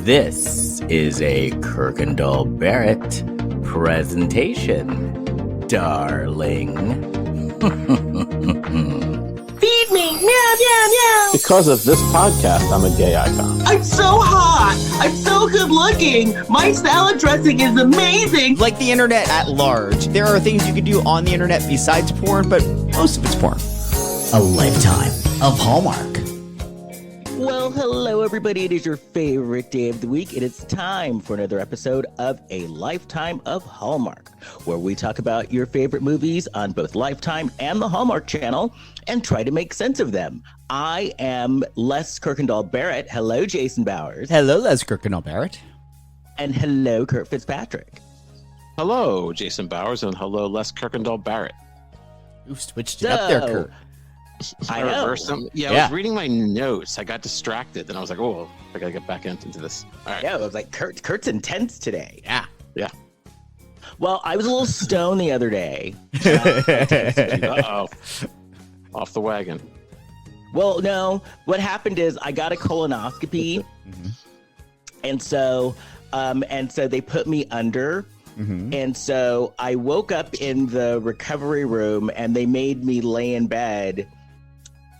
This is a Kirkendall Barrett presentation, darling. Feed me, meow, meow, meow. Because of this podcast, I'm a gay icon. I'm so hot. I'm so good looking. My salad dressing is amazing. Like the internet at large, there are things you can do on the internet besides porn, but most of it's porn. A lifetime of Hallmark. Well, hello, everybody. It is your favorite day of the week, and it's time for another episode of A Lifetime of Hallmark, where we talk about your favorite movies on both Lifetime and the Hallmark Channel and try to make sense of them. I am Les Kirkendall Barrett. Hello, Jason Bowers. Hello, Les Kirkendall Barrett. And hello, Kurt Fitzpatrick. Hello, Jason Bowers, and hello, Les Kirkendall Barrett. You switched it up there, Kurt. I reversed know. them. Yeah, I was reading my notes. I got distracted, and I was like, "Oh, I gotta get back into this." All right. Yeah, I was like, Kurt's intense today. Yeah. Well, I was a little stoned the other day. Uh-oh. Off the wagon. Well, no. What happened is I got a colonoscopy, and so they put me under, and so I woke up in the recovery room, and they made me lay in bed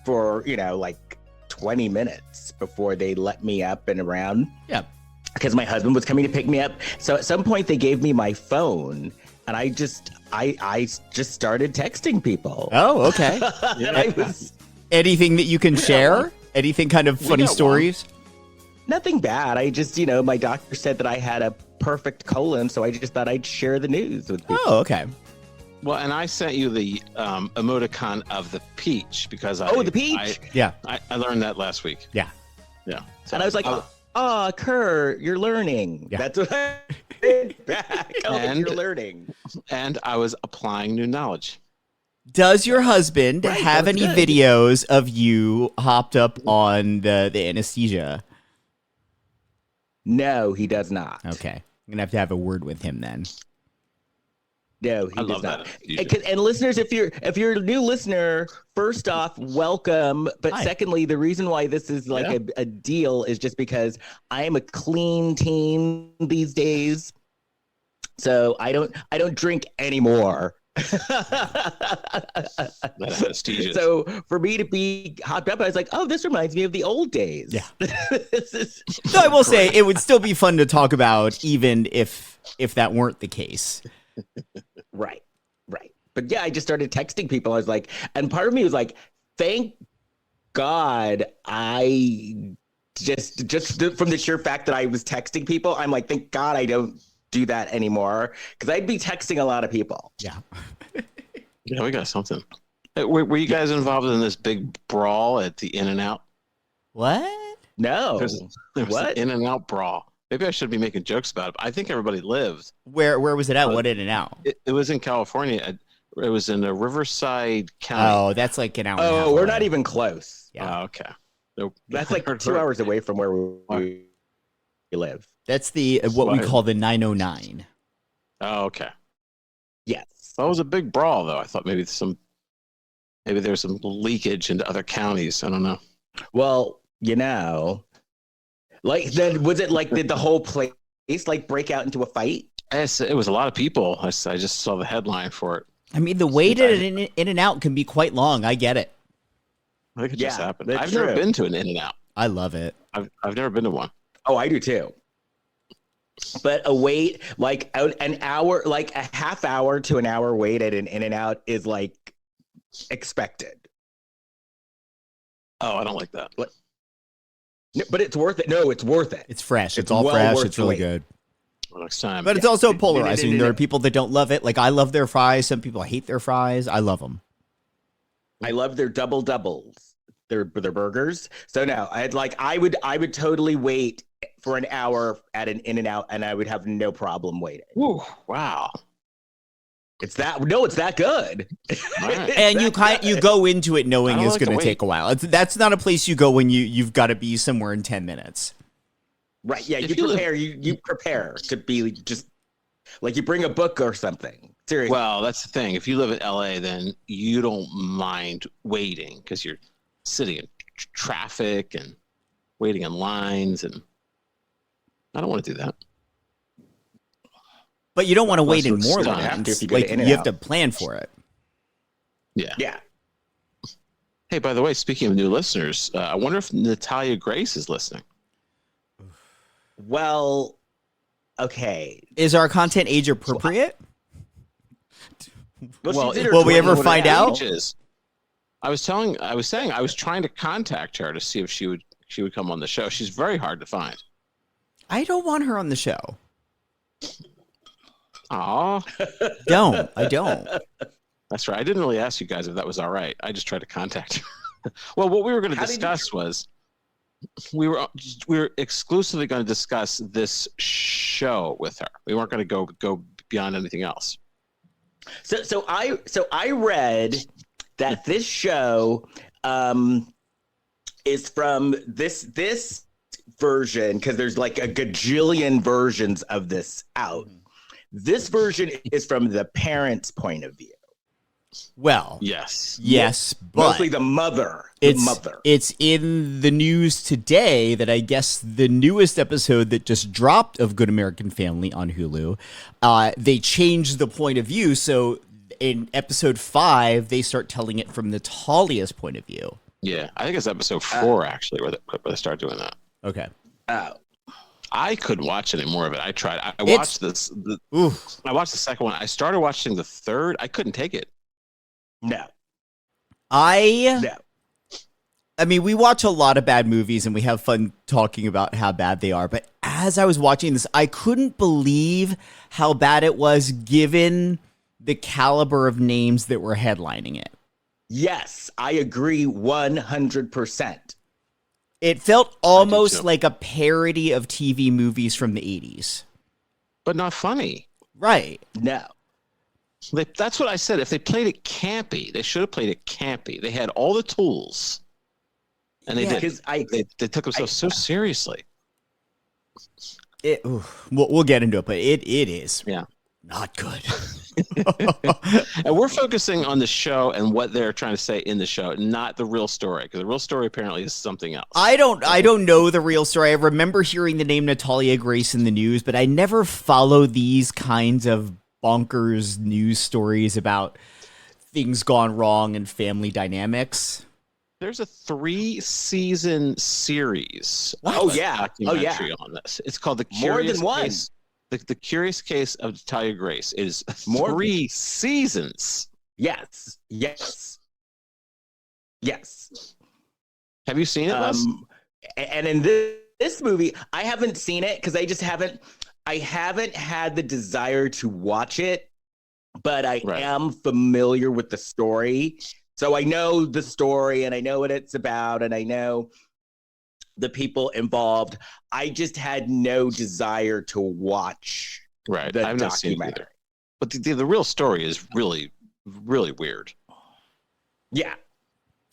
for like 20 minutes before they let me up and around. Yeah. Because my husband was coming to pick me up. So at some point they gave me my phone, and I just started texting people. Oh, okay. And I was Anything that you can share? Anything kind of funny stories? nothing bad. I just, my doctor said that I had a perfect colon, so I just thought I'd share the news with people. Oh, okay. Well, and I sent you the emoticon of the peach because the peach. I learned that last week. Yeah. Yeah. So, And I was like, Kurt, you're learning. Yeah. That's what I did back. You're learning. And I was applying new knowledge. Does your husband Right, have that's any good. videos of you hopped up on the anesthesia? No, he does not. Okay. I'm going to have a word with him then. No, he I does love not. that. And listeners, if you're a new listener, first off, welcome. But Hi. secondly, the reason why this is like a deal is just because I am a clean teen these days, so I don't drink anymore. That anesthesia. So for me to be hopped up, I was like, oh, this reminds me of the old days. Yeah. This is So I will say it would still be fun to talk about even if that weren't the case. Right. But yeah, I just started texting people. I was like, and part of me was like, thank God I just from the sheer fact that I was texting people, I'm like, thank God I don't do that anymore, because I'd be texting a lot of people. Yeah. Yeah, we got something. Hey, were you guys involved in this big brawl at the In-N-Out? What? No. There was What? the In-N-Out brawl. Maybe I should be making jokes about it, but I think everybody lived. Where was it at? What in and out? It was in California. It was in Riverside County. Oh, that's like an hour. and a half Oh, we're away. not even close. Yeah. Oh, okay. So, That's like 2 hours away from where we live. That's the what we call the 909. Oh, okay. Yes. That was a big brawl, though. I thought maybe there's some leakage into other counties. I don't know. Well, like then was it like did the whole place like break out into a fight? It was a lot of people. I just saw the headline for it. I mean, the wait at an in and out can be quite long. I get it. I think it just Yeah, happened. that's I've never true. been to an In-N-Out. I love it. I've never been to one. Oh, I do too. But a wait, like an hour, like a half hour to an hour wait at an In-N-Out is like expected. Oh, I don't like that. No, but it's worth it. No, it's worth it. It's fresh. It's It's all well fresh. worth It's the really wait. good. Well, next time. But it's also polarizing. There are people that don't love it. Like I love their fries. Some people hate their fries. I love them. I love their doubles, their burgers. So no, I would totally wait for an hour at an In-N-Out, and I would have no problem waiting. Woo, wow. It's that good. All right. And you go into it knowing I don't it's like to going to wait. take a while. That's not a place you go when you've got to be somewhere in 10 minutes. Right? Yeah, If you you live- prepare. You prepare to be just like you bring a book or something. Seriously. Well, that's the thing. If you live in LA, then you don't mind waiting because you're sitting in traffic and waiting in lines and I don't want to do that. But you don't want to wait in Unless more it's done. lines. If you go Like, to you In-N-Out. have to plan for it. Yeah. Yeah. Hey, by the way, speaking of new listeners, I wonder if Natalia Grace is listening. Well, okay. Is our content age appropriate? Well, she's in her will we ever 20s find now. out? Ages. I was saying I was trying to contact her to see if she would come on the show. She's very hard to find. I don't want her on the show. Aw, I don't. that's right. I didn't really ask you guys if that was all right. I just tried to contact her. Well, what we were going to How did you- discuss was we were exclusively going to discuss this show with her. We weren't going to go beyond anything else. So I read that this show is from this version, because there's like a gajillion versions of this out. This version is from the parents' point of view. Well, Yes. yes, but Mostly the mother. The mother. It's in the news today that I guess the newest episode that just dropped of Good American Family on Hulu, they changed the point of view. So in episode 5, they start telling it from Natalia's point of view. Yeah, I think it's episode 4 actually where they start doing that. Okay. I couldn't watch any more of it. I tried. I watched this. I watched the second one. I started watching the third. I couldn't take it. No. I mean, we watch a lot of bad movies and we have fun talking about how bad they are. But as I was watching this, I couldn't believe how bad it was given the caliber of names that were headlining it. Yes, I agree 100%. It felt almost too. like a parody of TV movies from the 80s. But not funny. Right. No. That's what I said. If they played it campy, they should have played it campy. They had all the tools, and they Yeah. did. They took themselves so seriously. We'll get into it, but it is not good. And we're focusing on the show and what they're trying to say in the show, not the real story, because the real story apparently is something else. I don't know the real story. I remember hearing the name Natalia Grace in the news, but I never follow these kinds of bonkers news stories about things gone wrong and family dynamics. There's a 3-season series. Oh, yeah. Documentary on this. It's called The More Curious than one. Case. The Curious Case of Natalia Grace is More than- 3 seasons. Yes. Have you seen it, Les? And in this movie, I haven't seen it because I haven't had the desire to watch it, but I am familiar with the story. So I know the story and I know what it's about and I know the people involved. I just had no desire to watch Right. the I've not seen it documentary. either. But the real story is really, really weird. Yeah.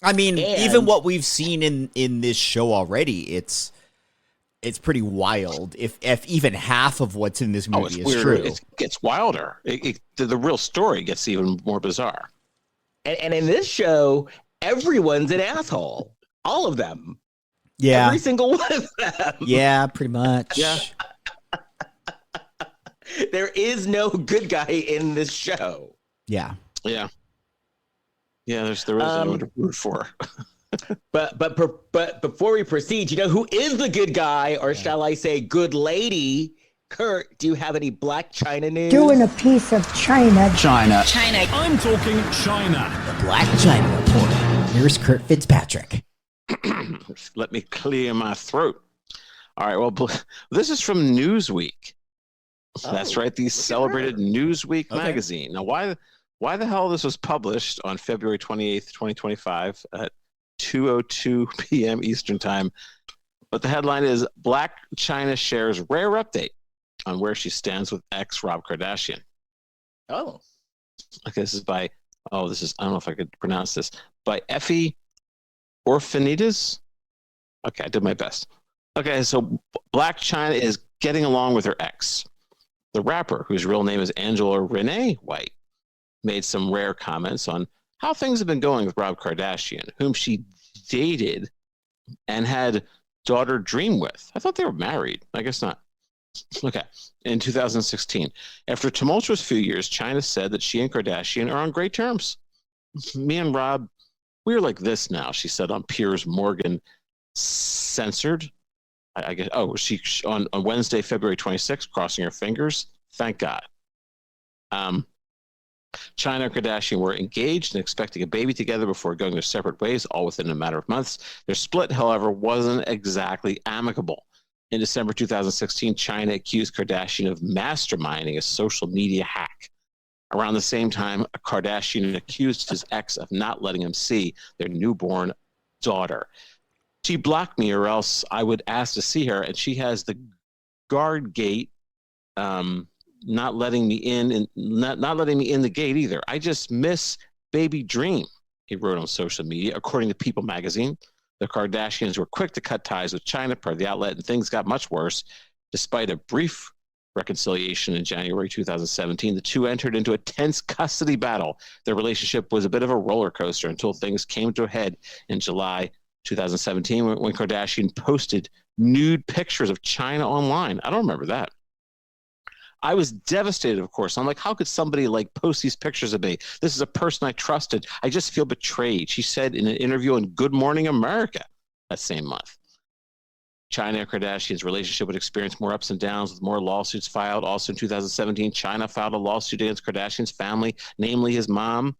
I mean, And- even what we've seen in this show already, it's pretty wild. If even half of what's in this Oh, movie it's is weird. true. It gets wilder. The real story gets even more bizarre. And in this show, everyone's an asshole. All of them. Yeah. Every single one of them. Yeah, pretty much. Yeah. There is no good guy in this show. Yeah. Yeah. Yeah, there is no one to root for. But before we proceed, you know who is the good guy, or shall I say good lady? Kurt, do you have any Blac Chyna news? Doing a piece of China. China. I'm talking China. The Blac Chyna Report. Here's Kurt Fitzpatrick. Let me clear my throat. All right. Well, this is from Newsweek. That's right. The celebrated Newsweek magazine. Now, why the hell this was published on February 28th, 2025 at 2:02 p.m. Eastern Time. But the headline is Blac Chyna shares rare update on where she stands with ex Rob Kardashian. Oh. Okay, this is by, I don't know if I could pronounce this, by Effie Orphanides. Okay, I did my best. Okay, so Blac Chyna is getting along with her ex. The rapper, whose real name is Angela Renee White, made some rare comments on how things have been going with Rob Kardashian, whom she dated and had daughter Dream with. I thought they were married. I guess not. Okay. In 2016, after a tumultuous few years, Chyna said that she and Kardashian are on great terms. Me and Rob, we're like this now, she said on Piers Morgan Censored. I guess. Oh, she on Wednesday, February 26th, crossing her fingers. Thank God. Chyna and Kardashian were engaged and expecting a baby together before going their separate ways, all within a matter of months. Their split, however, wasn't exactly amicable. In December 2016, Chyna accused Kardashian of masterminding a social media hack. Around the same time, Kardashian accused his ex of not letting him see their newborn daughter. She blocked me, or else I would ask to see her, and she has the guard gate, not letting me in, and not letting me in the gate either. I just miss baby dream, he wrote on social media, according to People magazine. The Kardashians were quick to cut ties with Chyna per the outlet, and things got much worse. Despite a brief reconciliation in January 2017, the two entered into a tense custody battle. Their relationship was a bit of a roller coaster until things came to a head in July 2017 when Kardashian posted nude pictures of Chyna online. I don't remember that. I was devastated, of course. I'm like, how could somebody like post these pictures of me? This is a person I trusted. I just feel betrayed, she said in an interview on Good Morning America that same month. Chyna and Kardashian's relationship would experience more ups and downs with more lawsuits filed. Also in 2017, Chyna filed a lawsuit against Kardashian's family, namely his mom,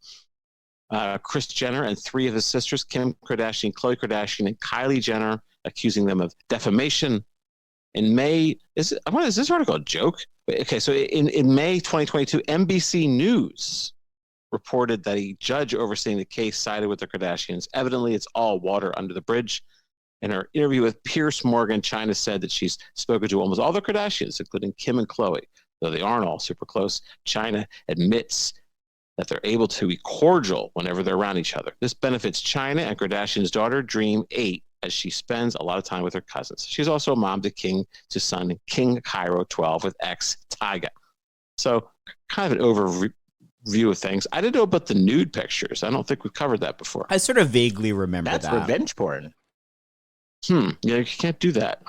Kris Jenner, and three of his sisters, Kim Kardashian, Khloe Kardashian, and Kylie Jenner, accusing them of defamation. In May, is this article a joke? Okay, so in May 2022, NBC News reported that a judge overseeing the case sided with the Kardashians. Evidently, it's all water under the bridge. In her interview with Piers Morgan, Chyna said that she's spoken to almost all the Kardashians, including Kim and Khloe. Though they aren't all super close, Chyna admits that they're able to be cordial whenever they're around each other. This benefits Chyna and Kardashian's daughter, Dream 8, as she spends a lot of time with her cousins. She's also a mom to son King Cairo 12 with ex Tyga. So kind of an overview of things. I didn't know about the nude pictures. I don't think we've covered that before. I sort of vaguely remember That's that. revenge porn. Yeah, you can't do that.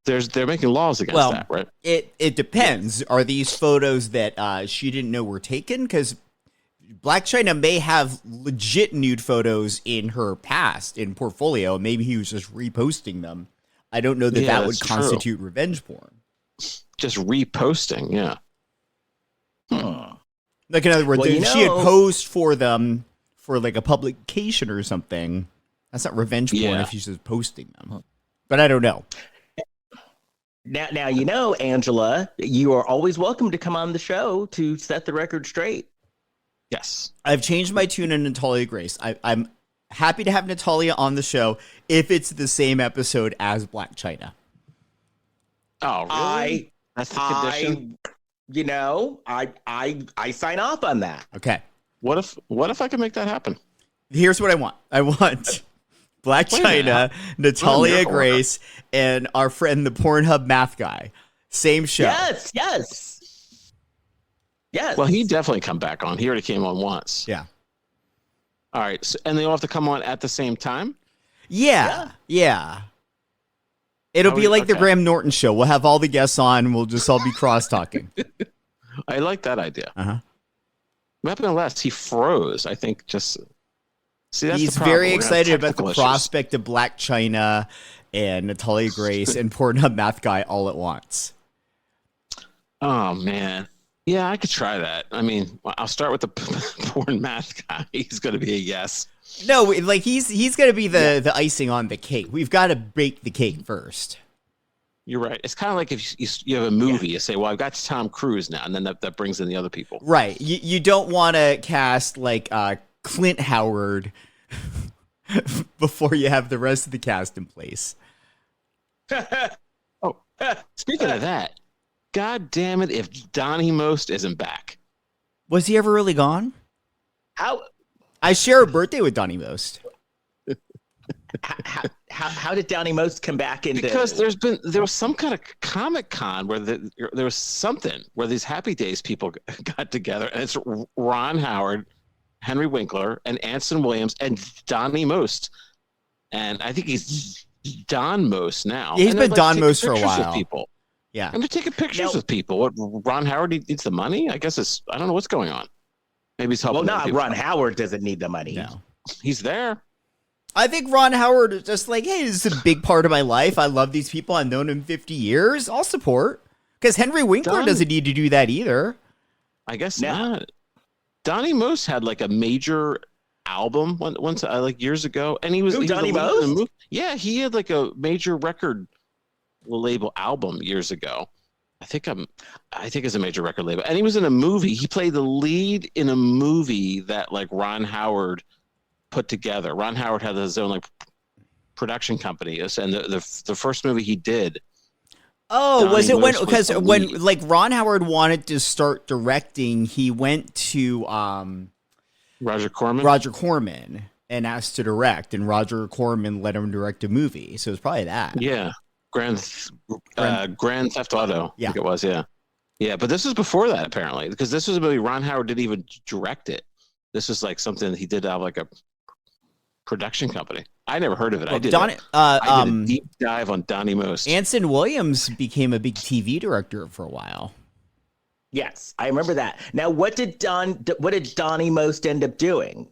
They're making laws against that, right? It depends. Are these photos that she didn't know were taken? Because Blac Chyna may have legit nude photos in her past in portfolio. Maybe he was just reposting them. I don't know that that would constitute revenge porn. Just reposting, yeah. Like in other words, if she had posed for them for like a publication or something, that's not revenge porn if she's just posting them. But I don't know. Now, Angela, you are always welcome to come on the show to set the record straight. Yes. I've changed my tune to Natalia Grace. I'm happy to have Natalia on the show if it's the same episode as Blac Chyna. Oh, really? That's the condition? I sign off on that. Okay. What if I can make that happen? Here's what I want. I want Blac Chyna, Natalia Grace, and our friend the Pornhub math guy. Same show. Yes. Well, he definitely come back on. He already came on once. Yeah. All right. So, and they all have to come on at the same time? Yeah. It'll be like the Graham Norton show. We'll have all the guests on and we'll just all be cross-talking. I like that idea. Uh-huh. What happened last? He froze, I think. Just see, that's He's the problem. very excited about the issues. prospect of Blac Chyna and Natalia Grace and Pornhub math guy all at once. Oh, man. Yeah, I could try that. I mean, I'll start with the porn math guy. He's going to be a yes. No, like he's going to be the icing on the cake. We've got to bake the cake first. You're right. It's kind of like if you have a movie, you say, well, I've got Tom Cruise now, and then that brings in the other people. Right. You don't want to cast like Clint Howard before you have the rest of the cast in place. Oh, speaking of that, God damn it if Donny Most isn't back. Was he ever really gone? How? I share a birthday with Donny Most. How did Donny Most come back into? Because there was some kind of Comic-Con where there was something where these Happy Days people got together, and it's Ron Howard, Henry Winkler, and Anson Williams, and Donny Most, and I think he's Don Most now. Yeah, he's been Don Most for a pictures while. with people. Yeah. I'm just taking pictures with people. What, Ron Howard needs the money? I guess I don't know what's going on. Maybe he's helping. Well, Ron Howard doesn't need the money. No. He's there. I think Ron Howard is just like, hey, this is a big part of my life. I love these people. I've known them 50 years. I'll support. Because Henry Winkler doesn't need to do that either. I guess not. Donny Most had like a major album once like years ago, and he was Donny Most. Yeah, he had like a major record label album years ago. I think it's a major record label, and he was in a movie. He played the lead in a movie that like Ron Howard put together. Ron Howard had his own like production company, and the first movie he did. Oh, Donny was it when Most was because the when lead. like Ron Howard wanted to start directing, he went to Roger Corman. Roger Corman and asked to direct, and Roger Corman let him direct a movie. So it was probably that. Yeah, Grand Theft Auto. Yeah. I think it was. Yeah. But this was before that apparently, because this was a movie Ron Howard didn't even direct it. This was like something he did have like a production company. I never heard of it. I did a deep dive on Donny Most. Anson Williams became a big TV director for a while. Yes, I remember that. Now, what did Donny Most end up doing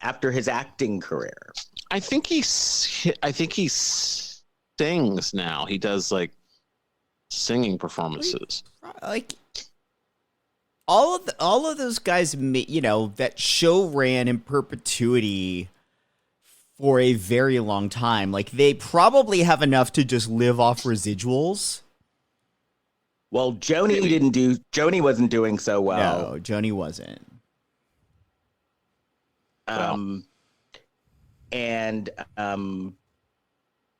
after his acting career? I think he sings now. He does like singing performances. Like all of those guys, that show ran in perpetuity for a very long time. Like they probably have enough to just live off residuals. Well, Joni wasn't doing so well. No, Joni wasn't.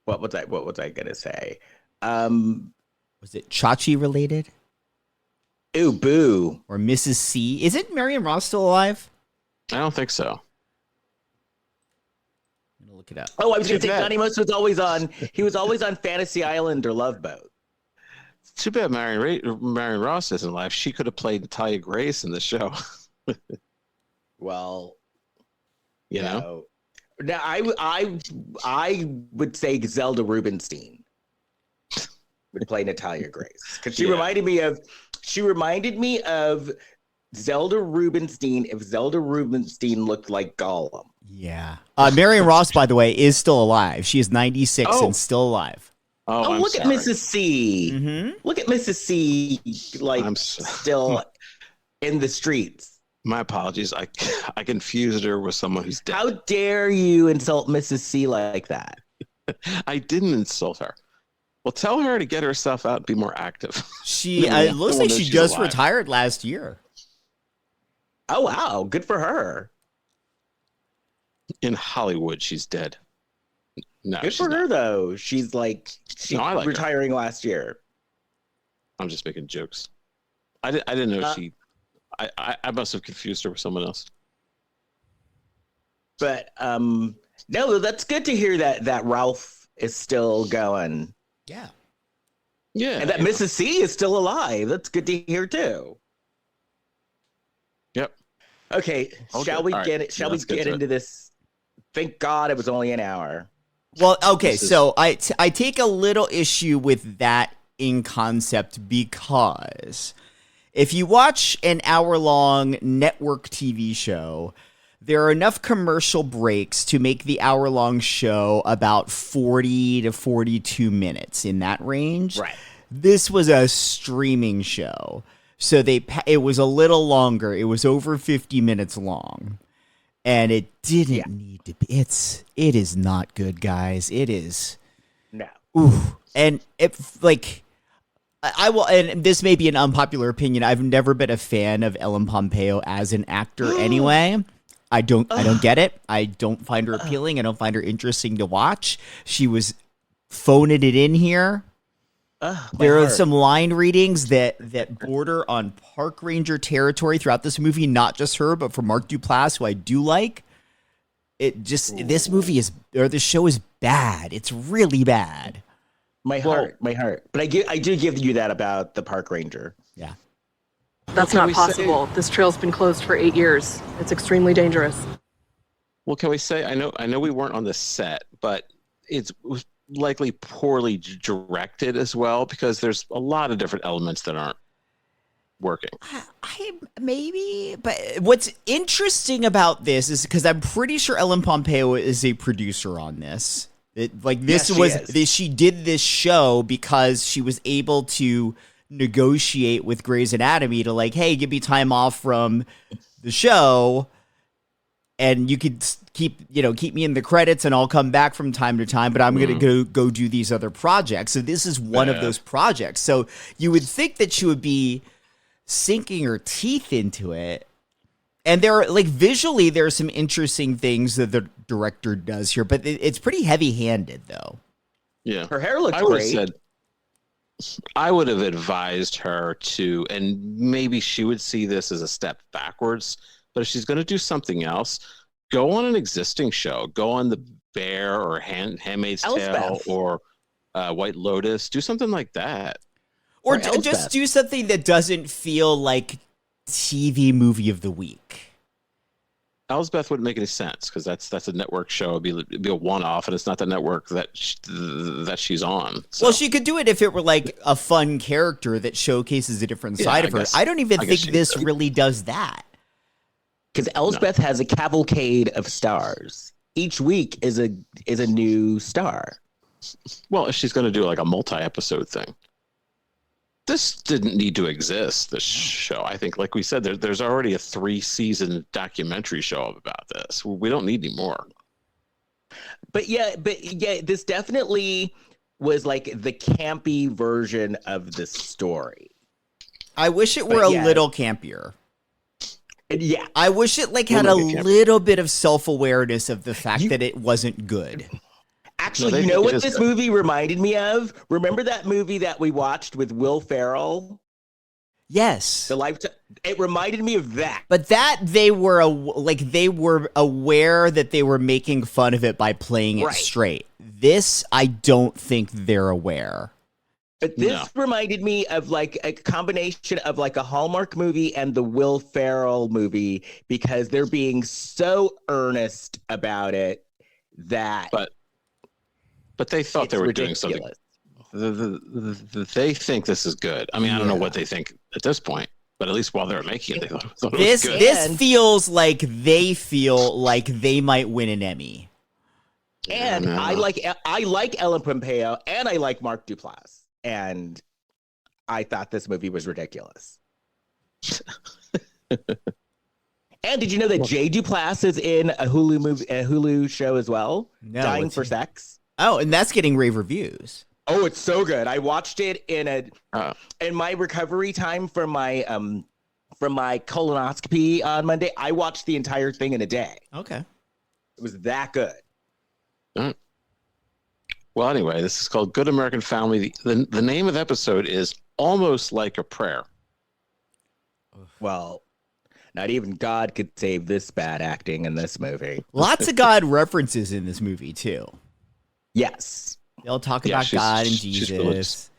What was I gonna say? Was it Chachi related? Ooh, boo. Or Mrs. C? Isn't Marion Ross still alive? I don't think so. I'm gonna look it up. Oh, I was gonna say Donny Most was always on. He was always on Fantasy Island or Love Boat. It's too bad Marion Ross isn't alive. She could have played Natalia Grace in the show. Well, you know. Now I would say Zelda Rubinstein would play Natalia Grace because she reminded me of Zelda Rubinstein if Zelda Rubinstein looked like Gollum. Yeah. Marion Ross, by the way, is still alive. She is 96 and still alive. Oh, look at Mrs. C. Mm-hmm. Look at Mrs. C. Still in the streets. My apologies. I confused her with someone who's dead. How dare you insult Mrs. C like that? I didn't insult her. Well, tell her to get herself out and be more active. It looks like she just retired last year. Oh, wow. Good for her. In Hollywood, she's dead. No, good for her, though. She's retiring last year. I'm just making jokes. I didn't know she... I must have confused her with someone else. But, no, that's good to hear that Ralph is still going. Yeah. Yeah. And that Mrs. C is still alive. That's good to hear, too. Yep. Okay. Shall we get into this? Thank God it was only an hour. Well, okay. So I take a little issue with that in concept because if you watch an hour-long network TV show, there are enough commercial breaks to make the hour-long show about 40 to 42 minutes, in that range. Right. This was a streaming show, so it was a little longer. It was over 50 minutes long, and it didn't need to be. It is not good, guys. It is. No. Ooh. And I will, and this may be an unpopular opinion. I've never been a fan of Ellen Pompeo as an actor anyway. I don't get it. I don't find her appealing. I don't find her interesting to watch. She was phoning it in here. There are some line readings that border on park ranger territory throughout this movie, not just her, but for Mark Duplass, who I do like. This show is bad. It's really bad. My heart. But I do give you that about the park ranger. Yeah. That's not possible. This trail's been closed for 8 years. It's extremely dangerous. Well, can we say, I know we weren't on the set, but it was likely poorly directed as well, because there's a lot of different elements that aren't working. Maybe, but what's interesting about this is because I'm pretty sure Ellen Pompeo is a producer on this. She did this show because she was able to negotiate with Grey's Anatomy to like, hey, give me time off from the show, and you could keep me in the credits, and I'll come back from time to time. But I'm gonna go do these other projects. So this is one of those projects. So you would think that she would be sinking her teeth into it. And there are like visually, there are some interesting things that the director does here, but it's pretty heavy-handed though. Yeah, her hair looks great. I would have advised her to, and maybe she would see this as a step backwards. But if she's going to do something else, go on an existing show. Go on The Bear or Handmaid's Tale or White Lotus. Do something like that. Or just do something that doesn't feel like TV movie of the week. Elsbeth wouldn't make any sense because that's a network show. It'd be a one-off, and it's not the network that she's on. So. Well, she could do it if it were like a fun character that showcases a different side of her. I don't even think this really does that. Because Elsbeth has a cavalcade of stars. Each week is a new star. Well, if she's going to do like a multi-episode thing. This didn't need to exist, this show. I think, like we said, there's already a 3-season documentary show about this. We don't need any more. But yeah, this definitely was like the campy version of the story. I wish it were a little campier. Yeah. I wish it like had a little bit of self-awareness of the fact that it wasn't good. Actually, you know what this movie reminded me of? Remember that movie that we watched with Will Ferrell? Yes. It reminded me of that. But that they were aware that they were making fun of it by playing it straight. This, I don't think they're aware. But this reminded me of like a combination of like a Hallmark movie and the Will Ferrell movie, because they're being so earnest about it that. But they thought they were ridiculous. Doing something. They think this is good. I mean, I don't know what they think at this point, but at least while they were making it, they thought it was good. This feels like they feel like they might win an Emmy. And I like Ellen Pompeo, and I like Mark Duplass, and I thought this movie was ridiculous. And did you know that Jay Duplass is in a Hulu show as well? No, Dying for Sex. Oh, and that's getting rave reviews. Oh, it's so good. I watched it in my recovery time from my colonoscopy on Monday. I watched the entire thing in a day. Okay. It was that good. Well, anyway, this is called Good American Family. The name of the episode is Almost Like a Prayer. Well, not even God could save this bad acting in this movie. Lots of God references in this movie, too. Yes. They'll talk about God and Jesus.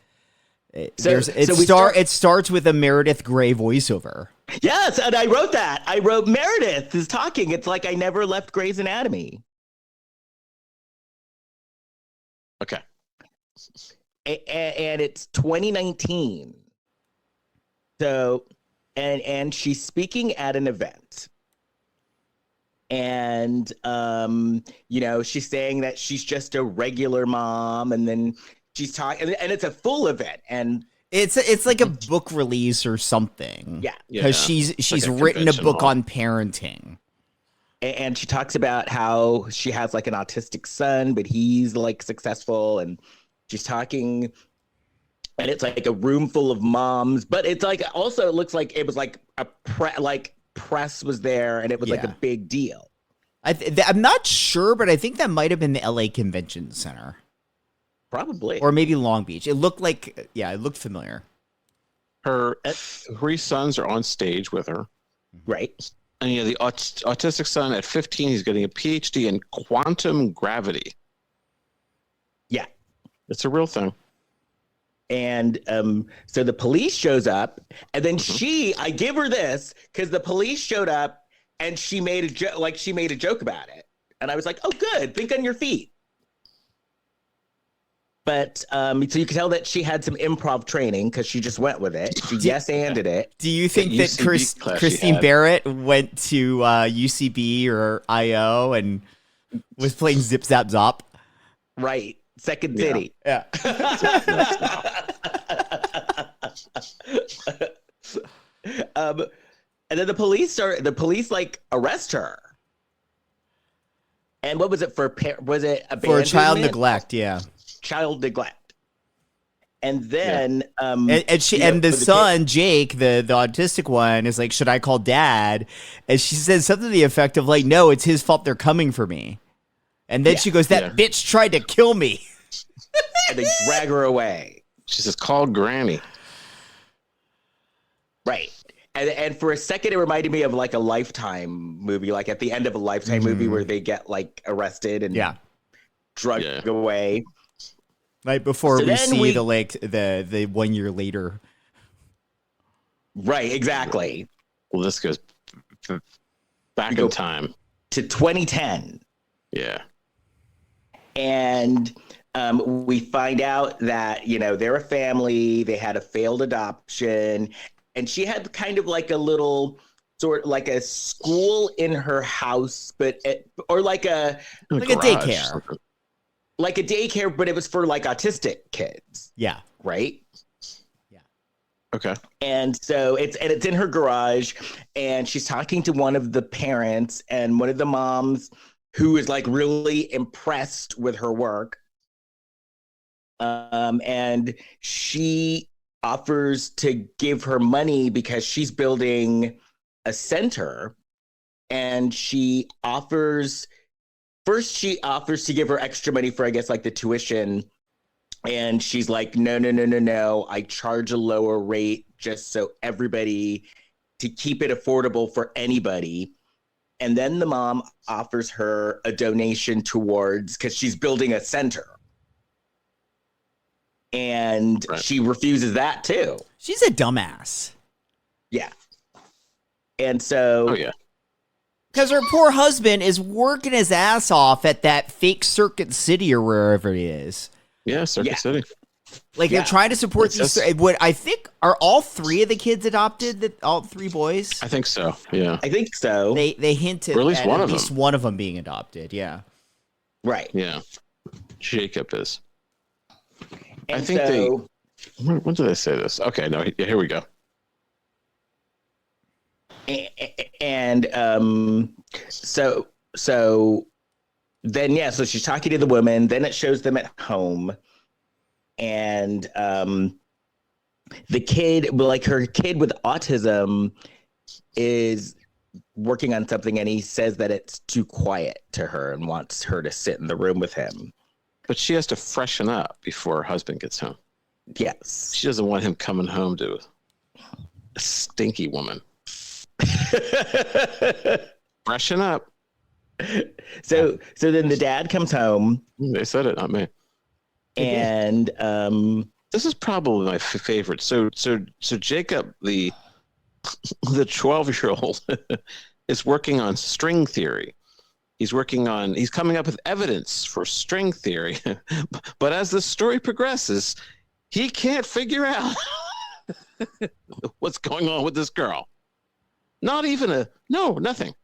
It starts with a Meredith Grey voiceover. Yes, and I wrote that. I wrote Meredith is talking. It's like I never left Grey's Anatomy. Okay. And it's 2019. So, and she's speaking at an event. And, she's saying that she's just a regular mom, and then she's talking, and it's a full event, and it's like a book release or something. Yeah, because she's like written a book on parenting, and she talks about how she has like an autistic son, but he's like successful, and she's talking, and it's like a room full of moms, but it's like also it looks like it was like a press was there, and it was like a big deal. I'm not sure, but I think that might have been the LA Convention Center. Probably. Or maybe Long Beach. It looked like, it looked familiar. Her 3 sons are on stage with her. Right. And the autistic son at 15, he's getting a PhD in quantum gravity. Yeah. It's a real thing. And so the police shows up, and then I give her this because the police showed up and she made a joke about it. And I was like, oh, good. Think on your feet. But so you can tell that she had some improv training because she just went with it. She yes-anded it. Do you think that UCB class she Christine had. Barrett went to UCB or IO and was playing Zip Zap Zop? Right. Second City. Yeah. And then the police like arrest her. And what was it for? Was it For child abandonment? neglect, yeah. Child neglect. And then And for the son, kid- Jake, the autistic one, is like, should I call dad? And she says something to the effect of like, no, it's his fault they're coming for me. And then she goes, that bitch tried to kill me. and they drag her away. She says, call Granny. Right. And for a second, it reminded me of like a Lifetime movie, like at the end of a Lifetime movie where they get like arrested and drugged away. Right before So we then see the 1 year later. Right, exactly. Well, this goes back in time to 2010. Yeah. And we find out that, they're a family. They had a failed adoption. And she had kind of like a little sort of like a school in her house, or like a daycare. Like a daycare, but it was for like autistic kids. Yeah. Right? Okay. And so it's in her garage, and she's talking to one of the parents and one of the moms who is like really impressed with her work. And she offers to give her money because she's building a center, and she offers to give her extra money for, I guess, like the tuition. And she's like, no. I charge a lower rate just so everybody, to keep it affordable for anybody. And then the mom offers her a donation towards, because she's building a center. And she refuses that too. She's a dumbass. Yeah. And so... Oh, yeah. Because her poor husband is working his ass off at that fake Circuit City or wherever it is. Yeah, Circuit City. Like they're trying to support these. What I think are all three of the kids adopted. That all three boys. I think so. Yeah, I think so. They hinted or at least one of them being adopted. Yeah. Right. Yeah. Jacob is. And I think when did they say this? Okay, no, here we go. And so then so she's talking to the woman. Then it shows them at home, and the kid, like her kid with autism, is working on something, and he says that it's too quiet to her and wants her to sit in the room with him. But she has to freshen up before her husband gets home. Yes. She doesn't want him coming home to a stinky woman. Freshen up. So then the dad comes home. They said it, not me. And this is probably my favorite. So Jacob, the 12-year-old, is working on string theory. He's coming up with evidence for string theory. But as the story progresses, he can't figure out what's going on with this girl. Not even nothing.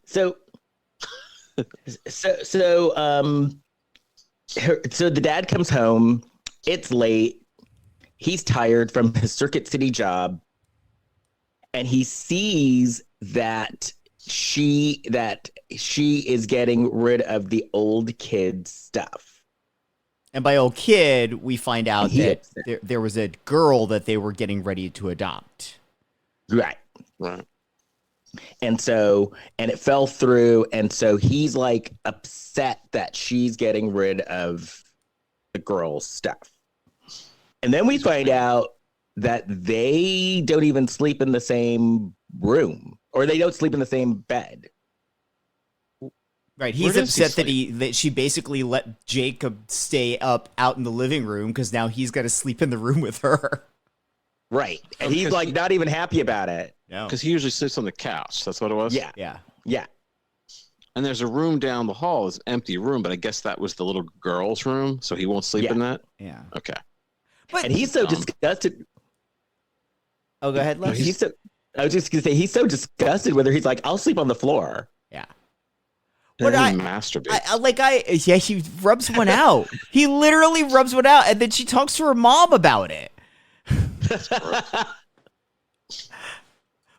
So the dad comes home. It's late. He's tired from his Circuit City job, and he sees that she is getting rid of the old kid stuff. And by old kid, we find out that there was a girl that they were getting ready to adopt. Right. And it fell through. And so he's like upset that she's getting rid of the girl's stuff. And then we find out that they don't even sleep in the same room, or they don't sleep in the same bed. Right. He's upset that she basically let Jacob stay up out in the living room because now he's got to sleep in the room with her. Right. And he's like not even happy about it. No. Because he usually sits on the couch. That's what it was? Yeah. Yeah. Yeah. And there's a room down the hall, it's an empty room, but I guess that was the little girl's room, so he won't sleep in that? Yeah. Okay. But And he's so disgusted. Oh, go ahead, Les. I was just gonna say he's so disgusted with her. He's like, I'll sleep on the floor. Yeah. What I masturbate. Yeah, he rubs one out. He literally rubs one out, and then she talks to her mom about it.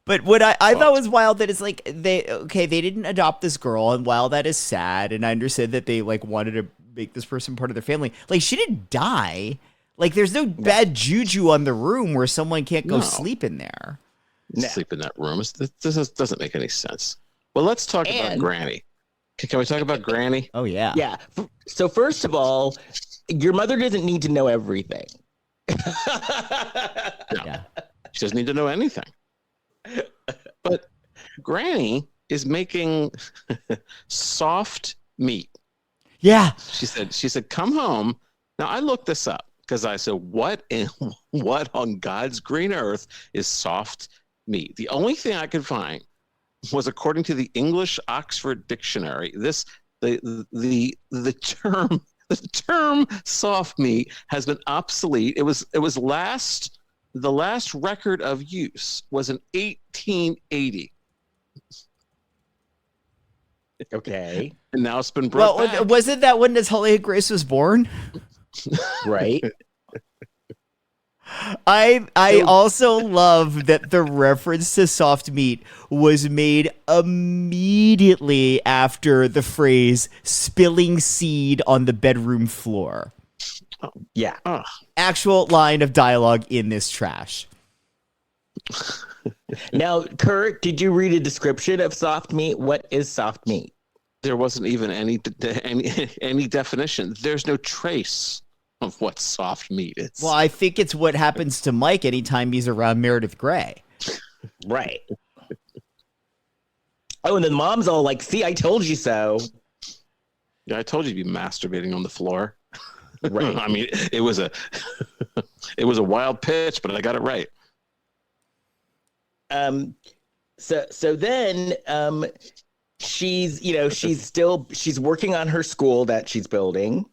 But what I thought was wild that it's like they didn't adopt this girl, and while that is sad, and I understand that they like wanted to make this person part of their family, like she didn't die. Like there's no bad juju on the room where someone can't go sleep in there. Sleep in that room. This doesn't make any sense. Well, let's talk about Granny. Can we talk about Granny? Oh yeah. Yeah. So first of all, your mother doesn't need to know everything. Yeah. She doesn't need to know anything. But Granny is making soft meat. Yeah. She said, come home. Now I looked this up because I said, what on God's green earth is soft meat? The only thing I could find was, according to the English Oxford Dictionary, the term soft meat has been obsolete. It was the last record of use was in 1880. Okay. And now it's been brought back. Wasn't that when Natalia Grace was born? Right. I also love that the reference to soft meat was made immediately after the phrase spilling seed on the bedroom floor. Yeah. Actual line of dialogue in this trash. Now, Kurt, did you read a description of soft meat? What is soft meat? There wasn't even any definition. There's no trace of what soft meat is. Well, I think it's what happens to Mike anytime he's around Meredith Grey. Right. Oh, and then mom's all like, see, I told you so. Yeah, I told you to be masturbating on the floor. Right. I mean, it was a wild pitch, but I got it right. So then she's working on her school that she's building.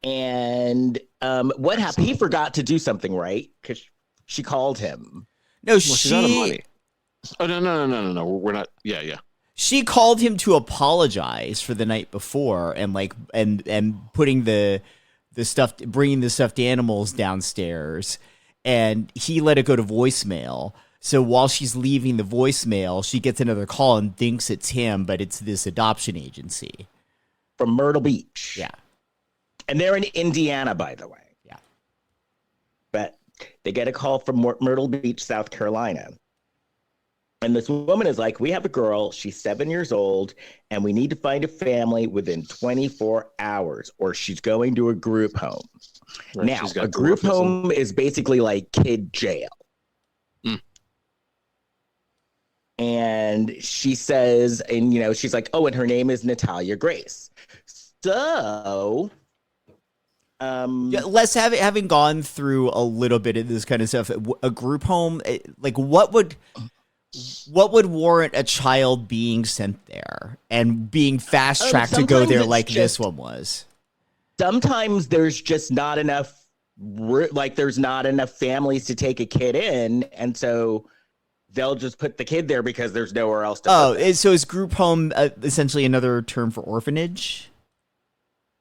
And what happened? He forgot to do something, right? Because she called him. No, she's out of money. Oh no. We're not. Yeah. She called him to apologize for the night before and putting bringing the stuffed animals downstairs, and he let it go to voicemail. So while she's leaving the voicemail, she gets another call and thinks it's him, but it's this adoption agency from Myrtle Beach. Yeah. And they're in Indiana, by the way. Yeah. But they get a call from Myrtle Beach, South Carolina. And this woman is like, we have a girl, she's 7 years old, and we need to find a family within 24 hours, or she's going to a group home. Right, now, a group home is basically like kid jail. And she says, and she's like, oh, and her name is Natalia Grace. So Les, having gone through a little bit of this kind of stuff, a group home, like what would warrant a child being sent there and being fast tracked to go there like this one was? Sometimes there's just not enough, there's not enough families to take a kid in, and so they'll just put the kid there because there's nowhere else to put them. So is group home essentially another term for orphanage?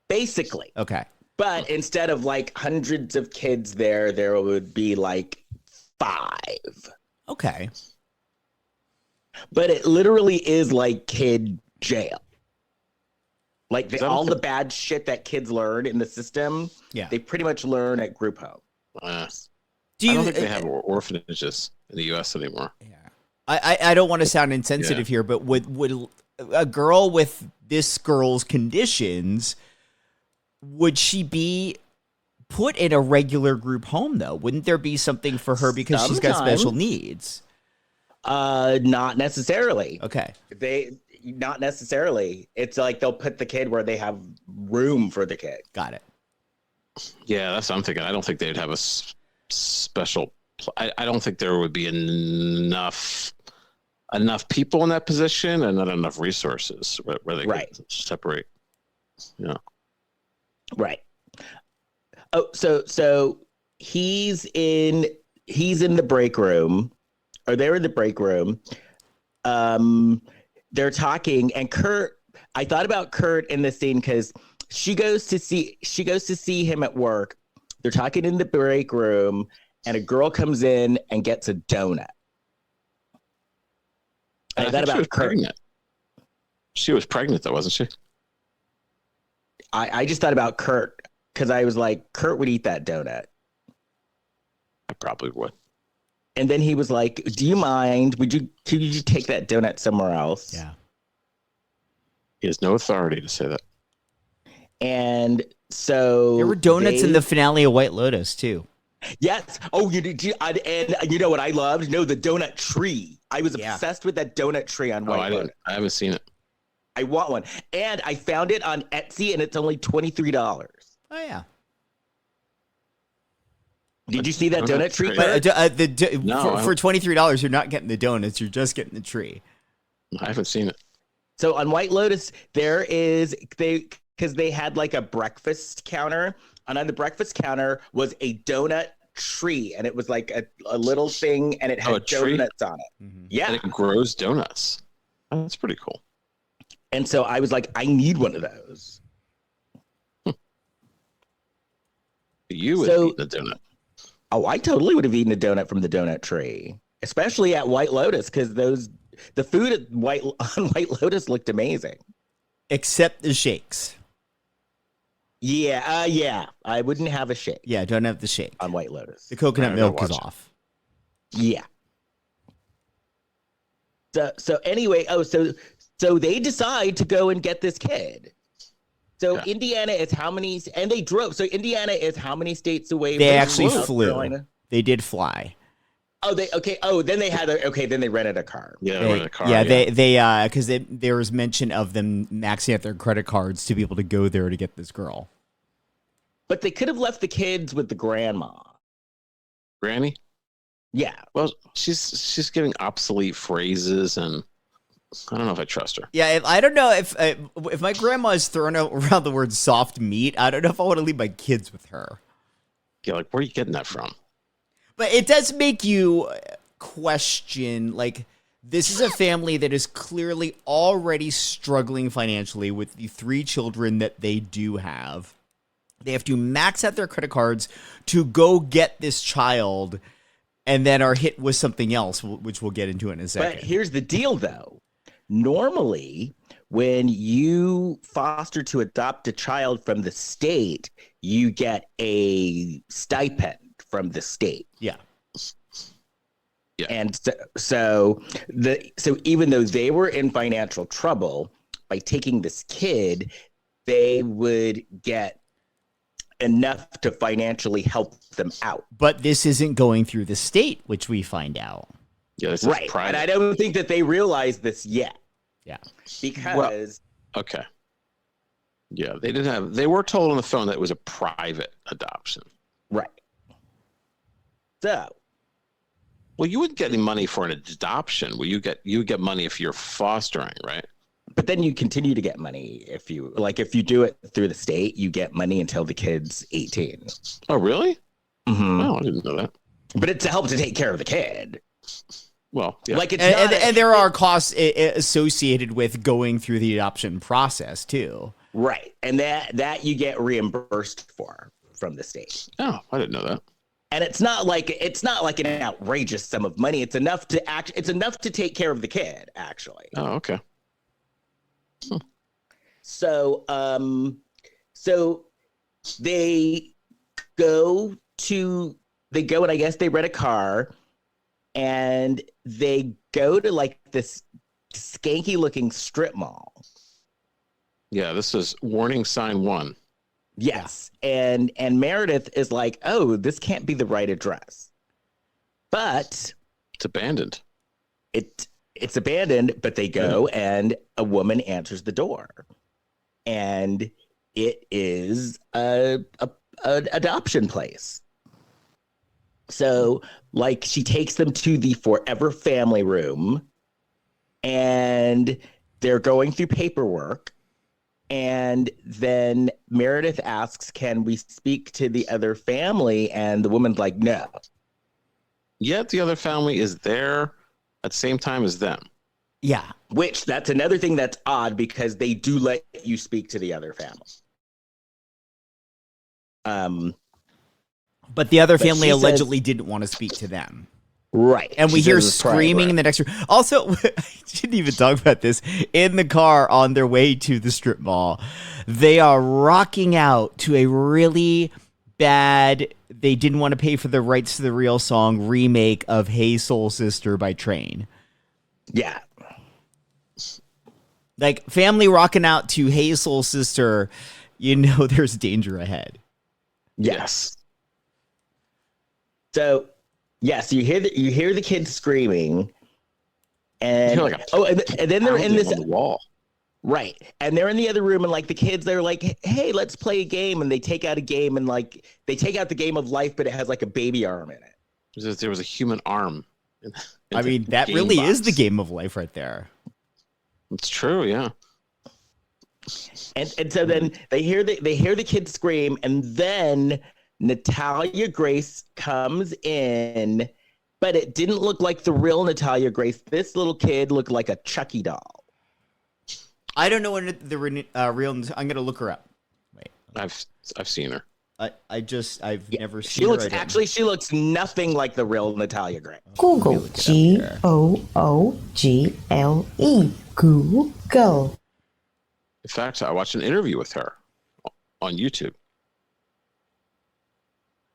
Basically. Okay. But instead of like hundreds of kids there would be like 5. Okay. But it literally is like kid jail. Like all the bad shit that kids learn in the system, they pretty much learn at group home. I don't think they have orphanages in the U.S. anymore. Yeah. I don't want to sound insensitive here, but would a girl with this girl's conditions, would she be put in a regular group home, though? Wouldn't there be something for her because she's got special needs? Not necessarily. Okay. Not necessarily. It's like they'll put the kid where they have room for the kid. Got it. Yeah, that's what I'm thinking. I don't think they'd have a special. I don't think there would be enough enough people in that position and not enough resources where they Right. can separate. Yeah. Right. Oh, so he's in the break room, or they're in the break room. They're talking, and Kurt. I thought about Kurt in this scene because she goes to see him at work. They're talking in the break room, and a girl comes in and gets a donut. And I thought about Kurt. Pregnant. She was pregnant, though, wasn't she? I just thought about Kurt because I was like, Kurt would eat that donut. I probably would. And then he was like, "Do you mind? Could you take that donut somewhere else?" Yeah. He has no authority to say that. And so There were donuts in the finale of White Lotus too. Yes. Oh, and you know what I loved? No, the donut tree. I was obsessed with that donut tree on White Lotus. I haven't seen it. I want one, and I found it on Etsy, and it's only $23. Oh yeah. Did you see that donut tree? But No, for $23, you're not getting the donuts. You're just getting the tree. I haven't seen it. So on White Lotus, because they had like a breakfast counter, and on the breakfast counter was a donut tree, and it was like a little thing, and it had donuts on it. Mm-hmm. Yeah, and it grows donuts. That's pretty cool. And so I was like, I need one of those. You would eat the donut. Oh, I totally would have eaten a donut from the donut tree, especially at White Lotus, because the food on White Lotus looked amazing. Except the shakes. Yeah. I wouldn't have a shake. Yeah, don't have the shake on White Lotus. The coconut milk is off. Yeah. So anyway, so they decide to go and get this kid. So yeah. Indiana is how many, and they drove. So Indiana is how many states away? They from actually South flew. Carolina? They did fly. Oh, then they rented a car. Yeah, they rented a car. Yeah, they because there was mention of them maxing out their credit cards to be able to go there to get this girl. But they could have left the kids with the grandma. Granny? Yeah. Well, she's giving obsolete phrases, and I don't know if I trust her. Yeah, I don't know if my grandma is throwing around the word soft meat. I don't know if I want to leave my kids with her. Yeah, like where are you getting that from? But it does make you question, like, this is a family that is clearly already struggling financially with the 3 children that they do have. They have to max out their credit cards to go get this child, and then are hit with something else, which we'll get into in a second. But here's the deal, though. Normally, when you foster to adopt a child from the state, you get a stipend from the state. Yeah. Yeah. And so even though they were in financial trouble, by taking this kid, they would get enough to financially help them out. But this isn't going through the state, which we find out. Yeah, this right. is private. And I don't think that they realize this yet. Yeah. Because okay. Yeah, they were told on the phone that it was a private adoption. Right. So, well, you wouldn't get any money for an adoption. Well, you get money if you're fostering, right? But then you continue to get money if you do it through the state, you get money until the kid's 18. Oh, really? Mm-hmm. Oh, I didn't know that. But it's to help to take care of the kid. Well, yeah. Like it's and there are costs associated with going through the adoption process too. Right, and that you get reimbursed for from the state. Oh, I didn't know that. And it's not like an outrageous sum of money. It's enough to take care of the kid, actually. Oh, okay. So they go and I guess they rent a car, and they go to like this skanky looking strip mall. Yeah, this is warning sign 1. Yes. And Meredith is like, oh, this can't be the right address. But it's abandoned. It's abandoned, but they go and a woman answers the door. And it is an adoption place. So, like, she takes them to the Forever Family room, and they're going through paperwork. And then Meredith asks, can we speak to the other family? And the woman's like, no. Yet the other family is there at the same time as them. Yeah. Which, that's another thing that's odd, because they do let you speak to the other family. But the other family allegedly didn't want to speak to them. Right. And we hear screaming in the next room. Also, I didn't even talk about this. In the car on their way to the strip mall, they are rocking out to a really bad, they didn't want to pay for the rights to the real song remake of Hey Soul Sister by Train. Yeah. Like, family rocking out to Hey Soul Sister, you know there's danger ahead. Yes. So, yes, you hear the kids screaming, and and then they're in this on the wall, right? And they're in the other room, and like the kids, they're like, "Hey, let's play a game," and they take out a game, and like they take out the game of life, but it has like a baby arm in it. There was a human arm. I mean, that really is the game of life right there. It's true, yeah. And so then they hear the kids scream, and then Natalia Grace comes in, but it didn't look like the real Natalia Grace. This little kid looked like a Chucky doll. I don't know when the real. I'm gonna look her up. Wait, I've seen her. I've never seen she her. She looks nothing like the real Natalia Grace. Google. Google. Google. In fact, I watched an interview with her on YouTube.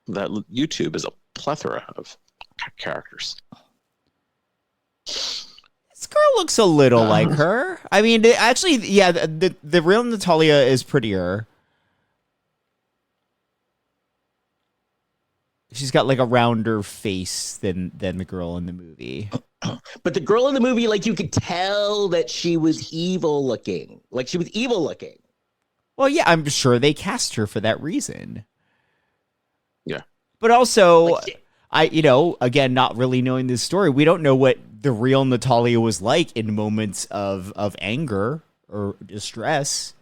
That YouTube is a plethora of characters. This girl looks a little like her. I mean, actually, yeah, the real Natalia is prettier. She's got like a rounder face than the girl in the movie. But the girl in the movie, like, you could tell that she was evil looking. Like, she was evil looking. Well, yeah, I'm sure they cast her for that reason. Yeah. But also, again, not really knowing this story, we don't know what the real Natalia was like in moments of anger or distress.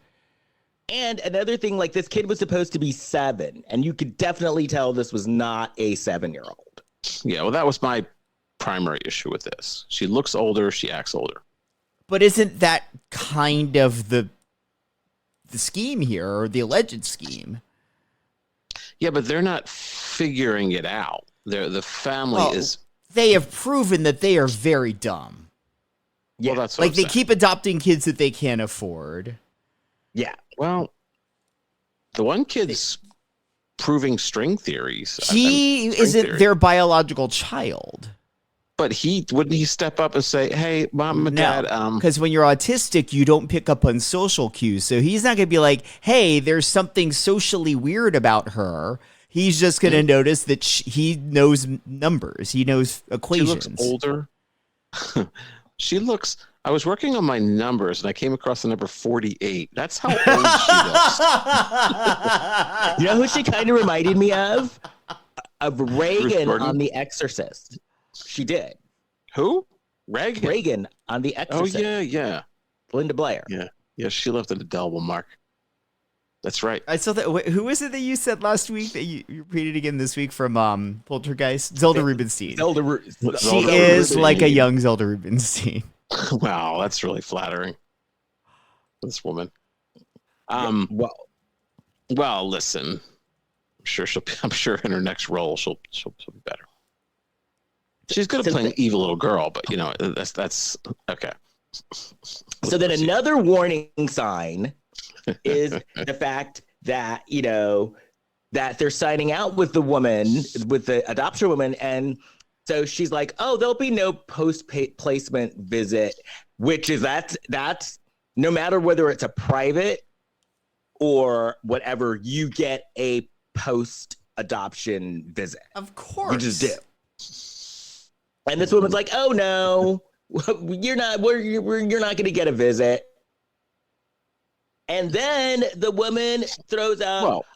And another thing, like, this kid was supposed to be 7, and you could definitely tell this was not a 7-year-old. Yeah, well, that was my primary issue with this. She looks older, she acts older. But isn't that kind of the scheme here, or the alleged scheme? Yeah, but they're not figuring it out. The family is... They have proven that they are very dumb. Yeah, well, that's what like, they keep adopting kids that they can't afford. Yeah. Well, the one kid's proving string theories. He isn't their biological child. But wouldn't he step up and say, "Hey, mom and dad," because when you're autistic, you don't pick up on social cues. So he's not going to be like, "Hey, there's something socially weird about her." He's just going to notice that he knows numbers. He knows equations. She looks older. I was working on my numbers, and I came across the number 48. That's how old she looks. You know who she kind of reminded me of? Of Reagan on The Exorcist. She did. Who? Reagan on The Exorcist. Oh, yeah. Linda Blair. Yeah, she left an indelible mark. That's right. I saw that. Who was it that you said last week that you repeated again this week from Poltergeist? Zelda Rubinstein. She is like a young Zelda Rubinstein. Wow, that's really flattering. This woman. Well, listen. I'm sure in her next role she'll be better. She's good at playing evil little girl, but that's okay. So then another warning sign is the fact that that they're signing out with the adoption woman, and so she's like, "Oh, there'll be no post-placement visit," which is that's no matter whether it's a private or whatever, you get a post-adoption visit. Of course, you just do. And this woman's like, "Oh no, you're not going to get a visit." And then the woman throws out. Well,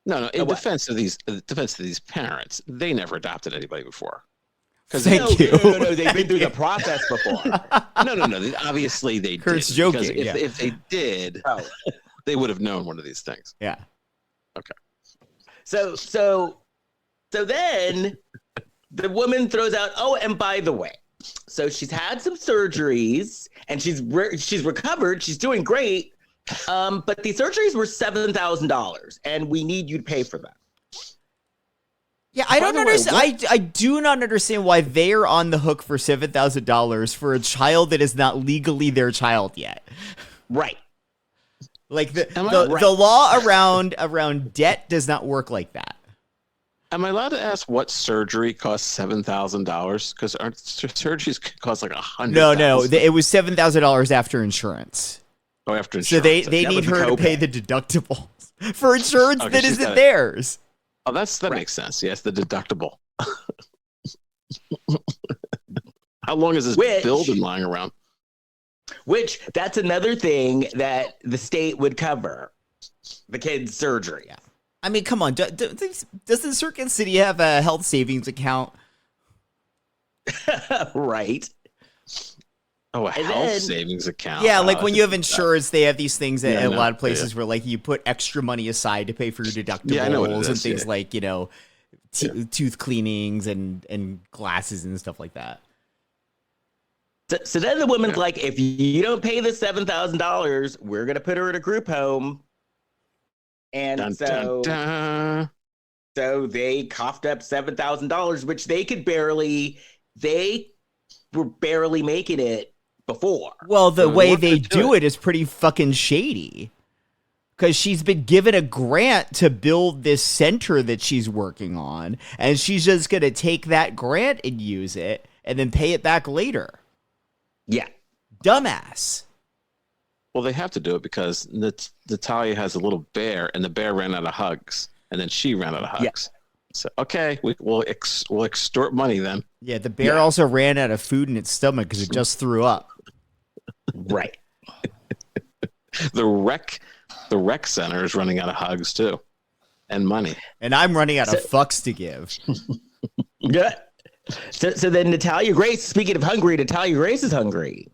no. In defense of these parents, they never adopted anybody before. Thank you. No. They've been through the process before. No. Obviously they Kurt's did. joking, Because yeah. if they did, they would have known one of these things. Yeah. Okay. So then the woman throws out, oh, and by the way, so she's had some surgeries and she's recovered. She's doing great. But the surgeries were $7,000 and we need you to pay for them. Yeah, I don't understand. I do not understand why they're on the hook for $7,000 for a child that is not legally their child yet. Right. Like the law around debt does not work like that. Am I allowed to ask what surgery costs $7,000? Because aren't surgeries cost like $100,000? No. It was $7,000 after insurance. Oh, after insurance. So they need her to pay the deductibles for insurance that isn't theirs. Oh, that makes sense. Yes, the deductible. How long has this bill been lying around? Which that's another thing that the state would cover, the kid's surgery. Yeah. I mean, come on. Doesn't Circuit City have a health savings account? Right. Oh, a health savings account. Yeah, like when you have insurance, they have these things at a lot of places where like you put extra money aside to pay for your deductibles and things like, tooth cleanings and glasses and stuff like that. So then the woman's like, if you don't pay the $7,000, we're going to put her in a group home. And so they coughed up $7,000, which they were barely making it before. Well, the way they do it is pretty fucking shady. Because she's been given a grant to build this center that she's working on, and she's just going to take that grant and use it and then pay it back later. Yeah. Dumbass. Well, they have to do it because Natalia has a little bear, and the bear ran out of hugs, and then she ran out of hugs. Yeah. So, okay, we'll extort money then. Yeah, the bear also ran out of food in its stomach because it just threw up. Right. The rec center is running out of hugs too, and money. And I'm running out of fucks to give. Yeah. So then Natalia Grace, speaking of hungry, Natalia Grace is hungry.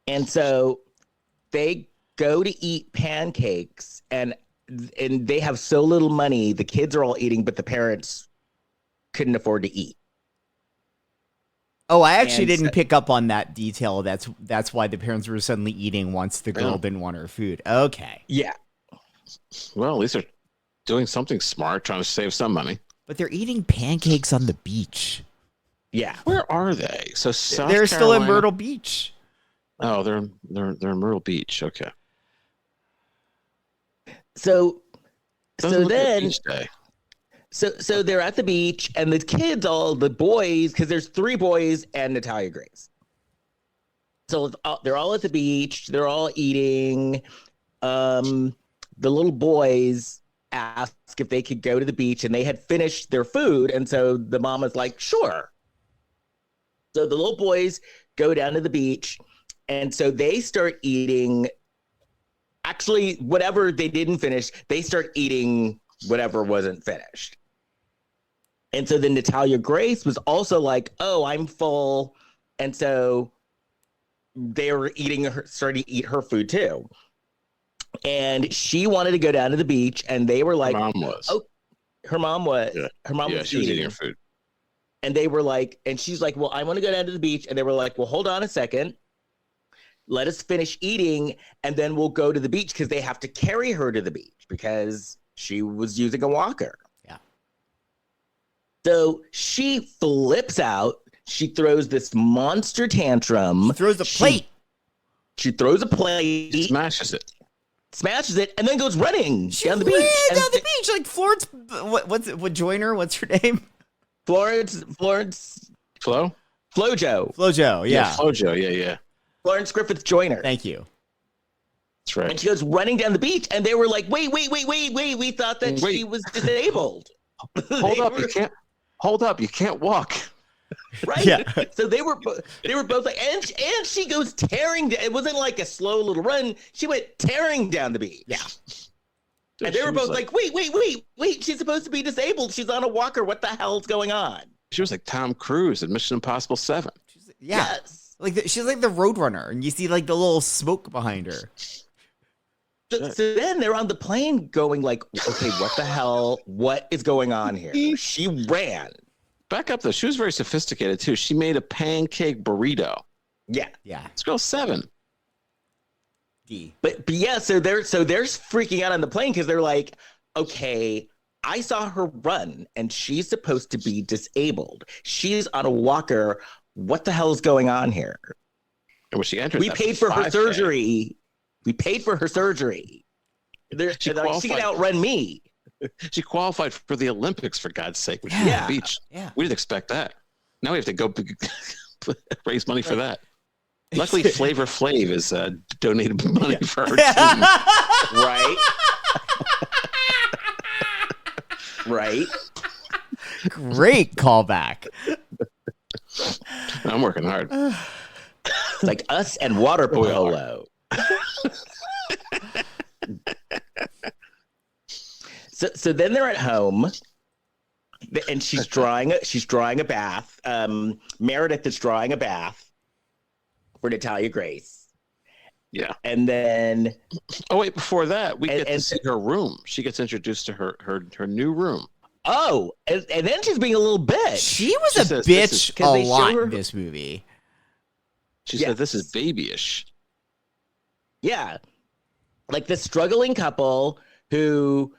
And so they go to eat pancakes and they have so little money. The kids are all eating, but the parents couldn't afford to eat. Oh, I actually didn't pick up on that detail. That's why the parents were suddenly eating once the girl didn't want her food. Okay. Yeah. Well, at least they're doing something smart, trying to save some money. But they're eating pancakes on the beach. Yeah. Where are they? So they're still in Myrtle Beach. Oh, they're in Myrtle Beach. Okay. So Doesn't look like then beach day. So they're at the beach and the kids, all the boys, because there's 3 boys and Natalia Grace. So they're all at the beach. They're all eating. The little boys ask if they could go to the beach, and they had finished their food. And so the mama's like, sure. So the little boys go down to the beach. And so they start eating. Actually, whatever they didn't finish, they start eating whatever wasn't finished. And so then Natalia Grace was also like, oh, I'm full. And so they were starting to eat her food too. And she wanted to go down to the beach, and they were like, her mom was. Oh, her mom was. Yeah. Her mom was she was eating her food. And they were like, and she's like, well, I want to go down to the beach. And they were like, well, hold on a second. Let us finish eating, and then we'll go to the beach, because they have to carry her to the beach because she was using a walker. Yeah. So she flips out. She throws this monster tantrum. She throws a plate. She throws a plate. She smashes it, and then goes running down the beach. Down the beach, like Florence. What Joyner? What's her name? Florence. Flo? Flojo. Flojo. Yeah. Flojo. Yeah. Florence Griffith Joyner. Thank you. That's right. And she goes running down the beach, and they were like, wait. We thought that she was disabled. Hold up. You can't walk. Right. Yeah. So they were both like, and she goes tearing. It wasn't like a slow little run. She went tearing down the beach. Yeah. And they were both like, wait. She's supposed to be disabled. She's on a walker. What the hell's going on? She was like Tom Cruise in Mission Impossible 7. Yeah. Yes. She's like the Roadrunner, and you see like the little smoke behind her. So then they're on the plane going like, okay, what the hell? What is going on here? She ran. Back up though. She was very sophisticated too. She made a pancake burrito. Yeah. Yeah. Let's go 7. D. But yeah, so they're freaking out on the plane because they're like, okay, I saw her run and she's supposed to be disabled. She's on a walker. What the hell is going on here? And when she entered, We paid for her surgery. We paid for her surgery. She can outrun me. She qualified for the Olympics, for God's sake. When she was Yeah. on the beach. Yeah. We didn't expect that. Now we have to go raise money for that. Luckily, Flavor Flav is donated money for her team. Right? Right? Great callback. I'm working hard. It's like us and water polo. So then they're at home, and she's drawing a bath. Meredith is drawing a bath for Natalia Grace. Yeah. And then wait, before that, we get to see her room. She gets introduced to her new room. Oh, and then she's being a little bitch. She was a says, bitch Can they a show lot her- in this movie. She Yes. said, "This is babyish." Yeah. Like the struggling couple who,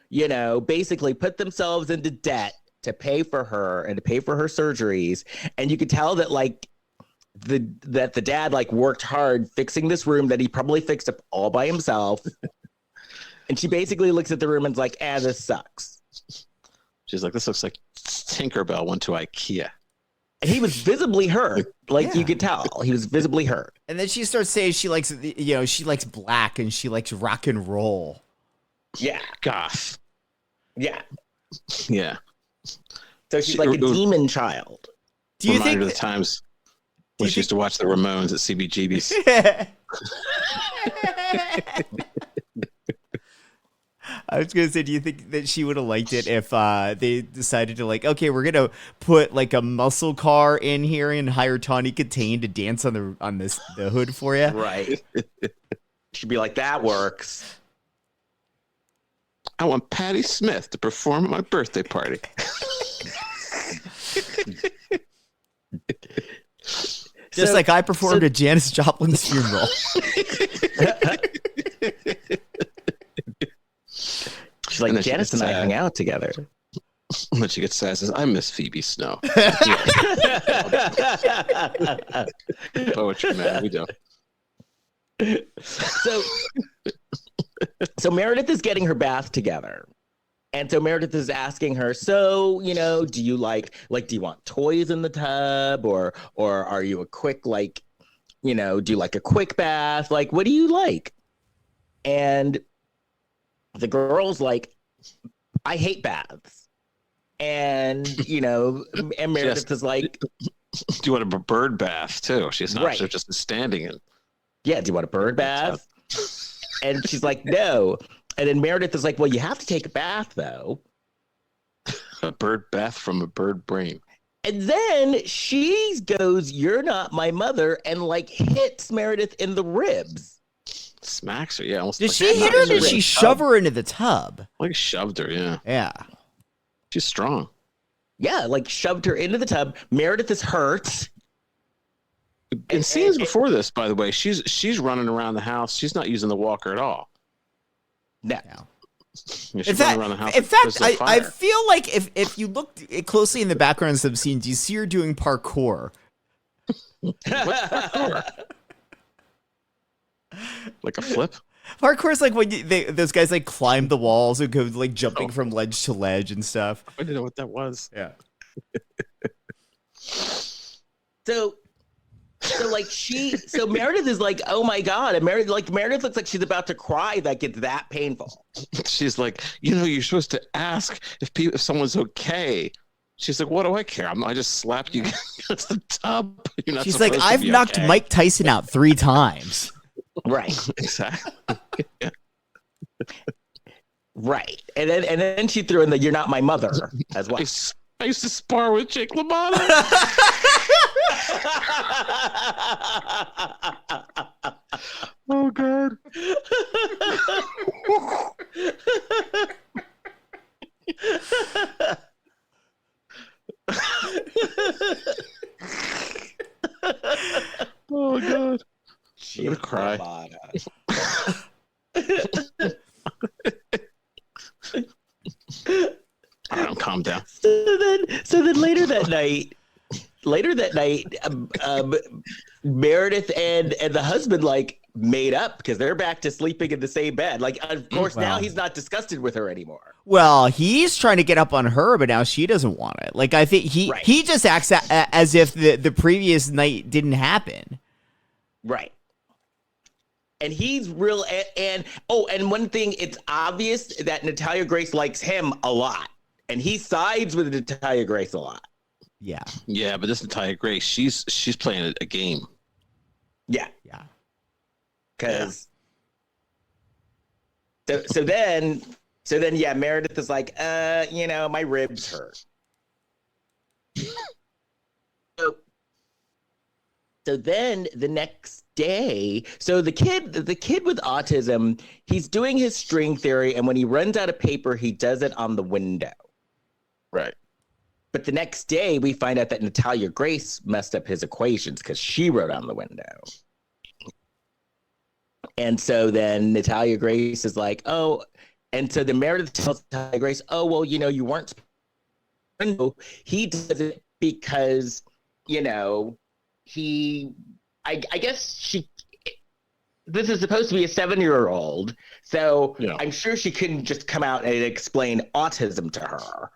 basically put themselves into debt to pay for her and to pay for her surgeries. And you could tell that the dad worked hard fixing this room that he probably fixed up all by himself. And she basically looks at the room and's like, this sucks. She's like, "This looks like Tinkerbell went to IKEA." And he was visibly hurt. You could tell he was visibly hurt. And then she starts saying she likes, she likes black and she likes rock and roll. Yeah. Goth. Yeah. Yeah. So she's like a demon child. Do you Reminder think of the times when she used to watch the Ramones at CBGB's? I was going to say, do you think that she would have liked it if they decided to okay, we're going to put a muscle car in here and hire Tawny Katane to dance on the hood for you? Right. She'd be like, that works. I want Patti Smith to perform at my birthday party. Just like I performed at Janis Joplin's funeral. She's like, Janice and I hang out together. And then she gets sad and says, "I miss Phoebe Snow." Poetry, man. We do. So Meredith is getting her bath together. And so Meredith is asking her, do you do you want toys in the tub or are you a quick, do you like a quick bath? What do you like? And the girl's like, I hate baths. And, and Meredith is like, do you want a bird bath too? She's not just standing in. Yeah, do you want a bird bath? And she's like, no. And then Meredith is like, well, you have to take a bath, though. A bird bath from a bird brain. And then she goes, you're not my mother, and hits Meredith in the ribs. Smacks her, yeah. Almost Did she hit her or did she shove her into the tub? Shoved her, yeah. Yeah. She's strong. Yeah, shoved her into the tub. Meredith is hurt. In scenes before this, by the way, she's running around the house. She's not using the walker at all. No. Yeah, In fact, I feel like if you look closely in the background of some scenes, you see her doing parkour. What's parkour? Like a flip? Parkour is when those guys climb the walls and go jumping from ledge to ledge and stuff. I didn't know what that was. Yeah. So Meredith is like, oh my God. And Meredith looks like she's about to cry. It's that painful. She's like, you're supposed to ask if someone's okay. She's like, what do I care? I just slapped you against the tub. She's like, I've knocked Mike Tyson out 3 times. Right. Exactly. Yeah. Right. And then she threw in the "you're not my mother" as well. I used to spar with Jake LaMotta. Oh God. Oh God. I'm gonna cry. All right, calm down. So then later that night, Meredith and the husband like made up because they're back to sleeping in the same bed. Like, of course, now he's not disgusted with her anymore. Well, he's trying to get up on her, but now she doesn't want it. Like, I think he just acts as if the previous night didn't happen. Right. And he's real. And one thing, it's obvious that Natalia Grace likes him a lot. And he sides with Natalia Grace a lot. Yeah. Yeah, but this Natalia Grace, she's playing a game. Yeah. Yeah. Because so then Meredith is like, my ribs hurt. So then the next day, so the kid with autism, he's doing his string theory, and when he runs out of paper, he does it on the window. Right. But the next day, we find out that Natalia Grace messed up his equations because she wrote on the window. And so then Natalia Grace is like, oh, and so then Meredith tells Natalia Grace, oh, well, you weren't. He does it because, I guess this is supposed to be a 7-year-old. So I'm sure she couldn't just come out and explain autism to her.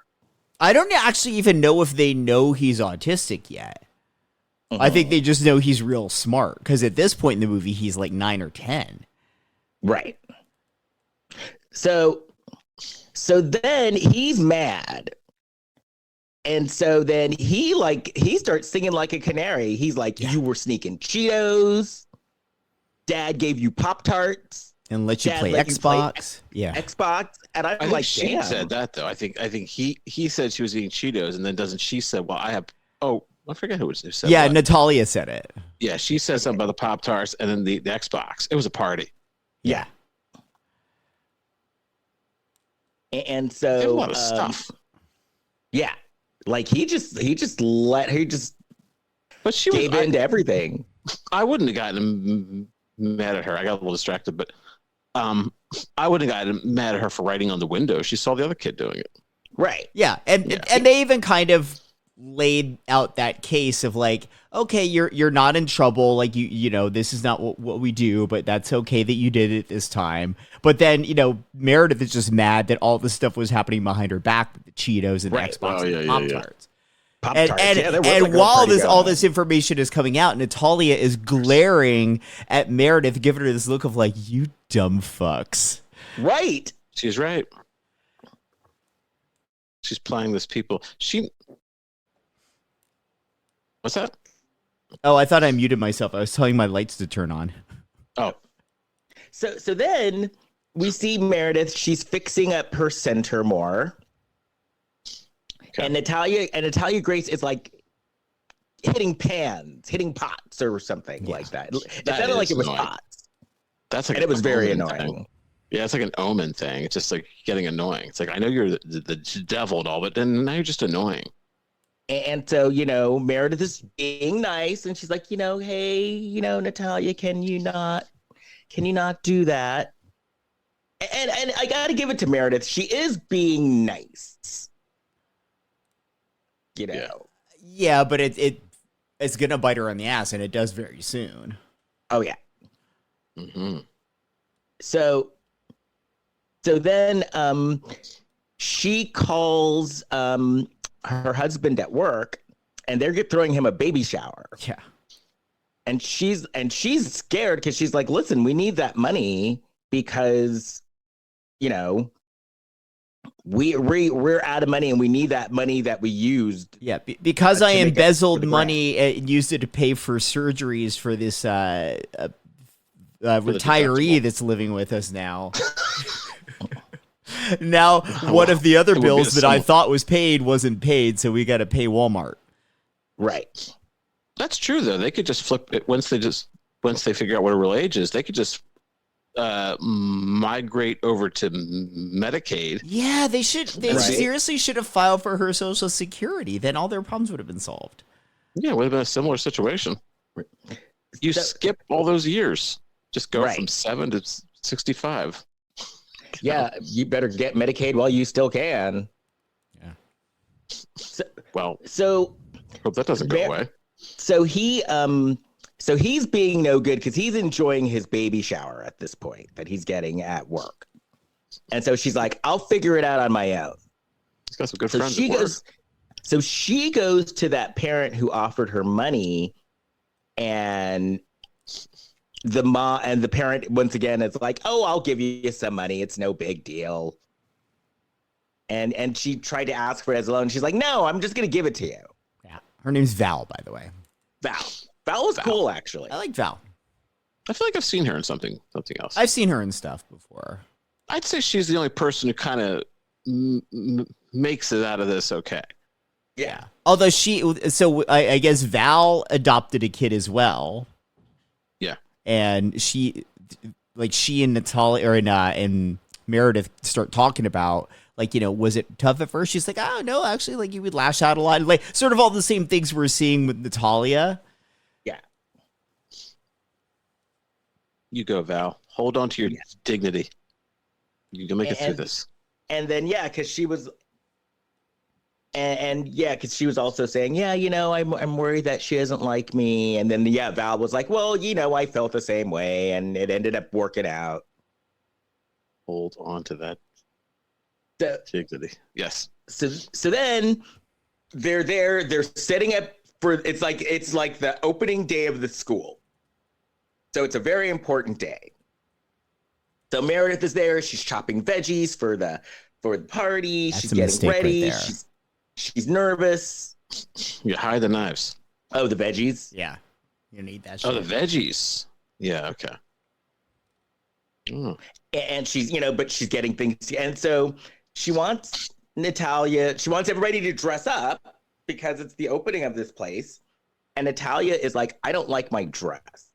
I don't actually even know if they know he's autistic yet. I think they just know he's real smart because at this point in the movie, he's like 9 or 10. Right. So then he's mad. And so then he starts singing like a canary. He's like, you were sneaking Cheetos. Dad gave you Pop-Tarts. And let you play Xbox. Xbox. And I'm I like, think she damn. said that though. I think he said she was eating Cheetos, and then she said, well, I have. Oh, I forget who said. Yeah, what. Natalia said it. Yeah, she said something about the Pop-Tarts and then the Xbox. It was a party. Yeah. And so They have a lot of stuff. Yeah. Like he just But she gave in to everything. I wouldn't have gotten mad at her. I got a little distracted, but I wouldn't have gotten mad at her for writing on the window. She saw the other kid doing it. Right. Yeah, and they even kind of laid out that case of like, okay, you're not in trouble, like you know this is not what we do, but that's okay that you did it this time. But then Meredith is just mad that all this stuff was happening behind her back with the Cheetos and the Xbox and Pop-Tarts. And while all this information is coming out, Natalia is glaring at Meredith, giving her this look of like, you dumb fucks. Right. She's right. She's playing this people. What's that? Oh, I thought I muted myself. I was telling my lights to turn on. Oh. So then we see Meredith. She's fixing up her center more. Okay. And Natalia Grace is like hitting pots or something like that. It sounded like it was pots. That's like, and it was very annoying. Thing. Yeah, it's like an omen thing. It's just like getting annoying. It's like, I know you're the devil and all, but then now you're just annoying. And so, Meredith is being nice, and she's like, hey, Natalia, can you not do that? And I got to give it to Meredith. She is being nice. Yeah, but it's gonna bite her on the ass, and it does very soon. Oh yeah. Mm-hmm. So then she calls her husband at work, and they're throwing him a baby shower. Yeah. And she's scared because she's like, listen, we need that money because we're out of money and we need that money that we used. Yeah, because I embezzled money and used it to pay for surgeries for this retiree that's living with us now. Now, one of the other it would be bills that I similar. thought was paid wasn't paid, so we got to pay Walmart. Right. That's true though. They could just flip it once they figure out what her real age is. They could just migrate over to Medicaid. Yeah, they should. They Right. seriously should have filed for her Social Security. Then all their problems would have been solved. Yeah, it would have been a similar situation. You skip all those years. Just go Right. from 7 to 65. Yeah, you better get Medicaid while you still can. Yeah. Well, So hope that doesn't go There- away. so he's being no good because he's enjoying his baby shower at this point that he's getting at work. And so she's like, I'll figure it out on my own. He's got some good So friends she at work. goes so she goes to that parent who offered her money, and the mom and the parent once again is like, oh, I'll give you some money, it's no big deal. And she tried to ask for it as a loan. She's like, no, I'm just gonna give it to you. Yeah. Her name's Val, by the way. Val was cool, actually. I like Val. I feel like I've seen her in something else. I've seen her in stuff before. I'd say she's the only person who kind of makes it out of this okay. Yeah. Although I guess Val adopted a kid as well. Yeah. And she and Natalia and Meredith start talking about, like, you know, was it tough at first? She's like, oh no, actually, like, you would lash out a lot, like sort of all the same things we're seeing with Natalia. Yeah. You go, Val. Hold on to your dignity. You can make it through this. And then because she was, because she was also saying, yeah, you know, I'm worried that she doesn't like me. And then Val was like, well, you know, I felt the same way, and it ended up working out. Hold on to that dignity. Yes. So then they're setting up for it's like the opening day of the school. So it's a very important day. So Meredith is there. She's chopping veggies for the party. That's she's a getting mistake right ready. there. She's nervous. You hide the knives. Oh, the veggies. Yeah. You need that shit. Oh, the veggies. Yeah, okay. And she's, but she's getting things. And so she wants everybody to dress up because it's the opening of this place. And Natalia is like, I don't like my dress.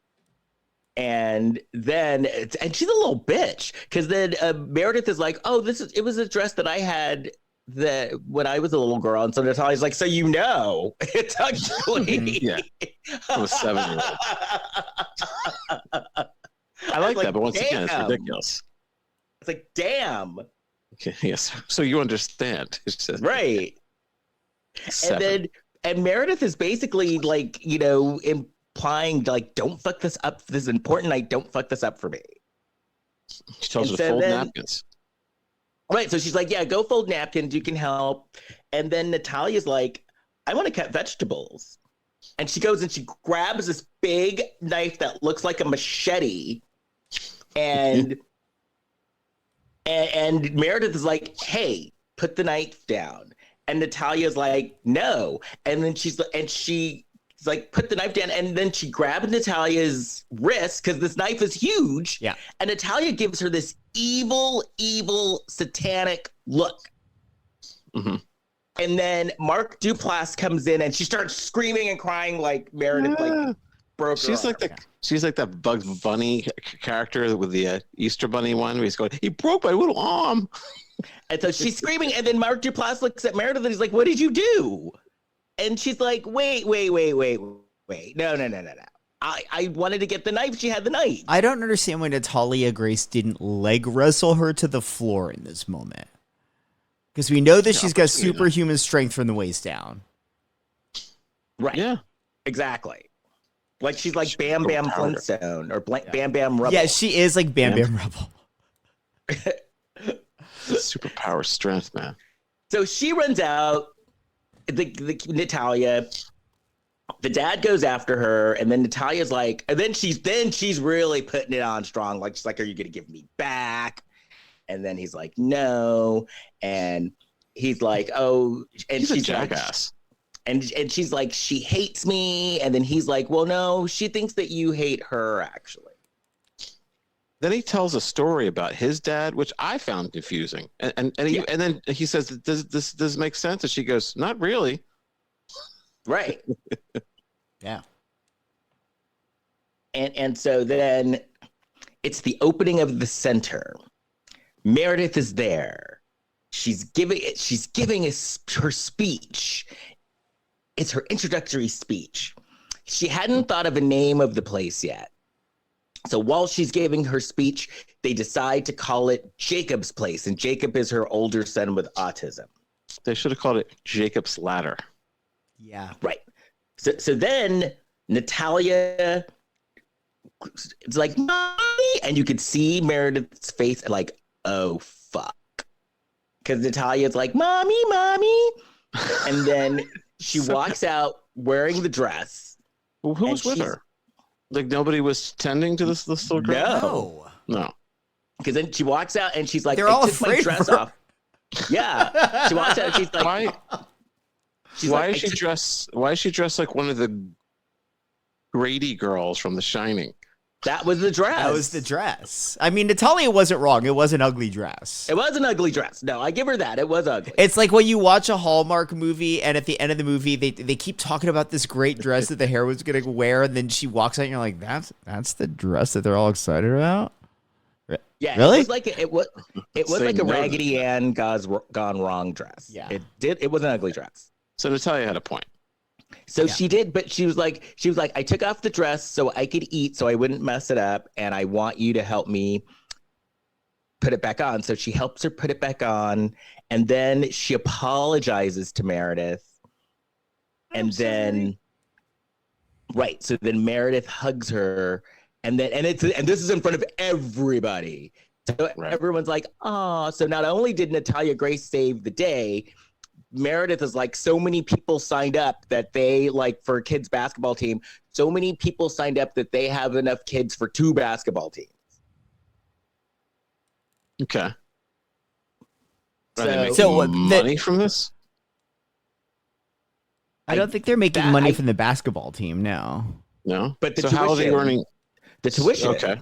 And then, and she's a little bitch because then Meredith is like, oh, it was a dress that I had when I was a little girl. And so Natalia's like, so it's actually. Yeah. I was 7-year-old. I like that, but once again, it's ridiculous. It's like, damn. Okay, yes. So you understand. It's just, right. 7. And Meredith is basically like, implying like, don't fuck this up. This is important night. Don't fuck this up for me. She tells her to fold napkins. Right. So she's like, yeah, go fold napkins. You can help. And then Natalia's like, I want to cut vegetables. And she goes and she grabs this big knife that looks like a machete. And and Meredith is like, hey, put the knife down. And Natalia's like, no. And then she's like, put the knife down. And then she grabs Natalia's wrist because this knife is huge. Yeah. And Natalia gives her this evil, satanic look. Mm-hmm. And then Mark Duplass comes in and she starts screaming and crying like Meredith like broke her She's arm. She's like that Bugs Bunny character with the Easter Bunny one where he's going, he broke my little arm. And so she's screaming, and then Mark Duplass looks at Meredith and he's like, what did you do? And she's like, wait. No. I wanted to get the knife. She had the knife. I don't understand why Natalia Grace didn't leg wrestle her to the floor in this moment. Because we know that she's got superhuman strength from the waist down. Right. Yeah. Exactly. Like she's like Bam Bam Flintstone or Bam Bam Rubble. Yeah, she is like Bam Bam Rubble. Superpower strength, man. So she runs out, the Natalia. The dad goes after her, and then Natalia's like, and then she's really putting it on strong. Like she's like, "Are you gonna give me back?" And then he's like, "No," and he's like, "Oh," and He's she's a jackass. And she's like, she hates me. And then he's like, well, no, she thinks that you hate her, actually. Then he tells a story about his dad, which I found confusing. And then he says, does this make sense? And she goes, not really. Right. Yeah. And so then it's the opening of the center. Meredith is there. She's giving her speech. It's her introductory speech. She hadn't thought of a name of the place yet. So while she's giving her speech, they decide to call it Jacob's Place. And Jacob is her older son with autism. They should have called it Jacob's Ladder. Yeah. Right. So then Natalia, it's like, Mommy! And you could see Meredith's face like, oh, fuck. Because Natalia's like, Mommy. And then she walks out wearing the dress. Well, who was with her? Like nobody was tending to this little girl? No. Because then she walks out and she's like, they're all took my afraid dress of her. off. Yeah. She walks out and she's like, why is she dressed like one of the Grady girls from The Shining? That was the dress. That was the dress. I mean, Natalia wasn't wrong. It was an ugly dress. It was an ugly dress. No, I give her that. It was ugly. It's like when you watch a Hallmark movie and at the end of the movie, they keep talking about this great dress that the hair was going to wear. And then she walks out and you're like, that's the dress that they're all excited about? Yeah, really? It was like a Raggedy Ann gone wrong dress. Yeah. It was an ugly dress. So Natalia had a point. So she did, but she was like, I took off the dress so I could eat, so I wouldn't mess it up, and I want you to help me put it back on. So she helps her put it back on, and then she apologizes to Meredith, and then Meredith hugs her, and this is in front of everybody. So everyone's like, oh. So not only did Natalia Grace save the day, Meredith is like, so many people signed up that they, like, for a kids basketball team, so many people signed up that they have enough kids for 2 basketball teams. Okay. So, Are they making money from this? I don't think they're making money from the basketball team, no. No? But the so tuition, how are they earning? The tuition. Okay.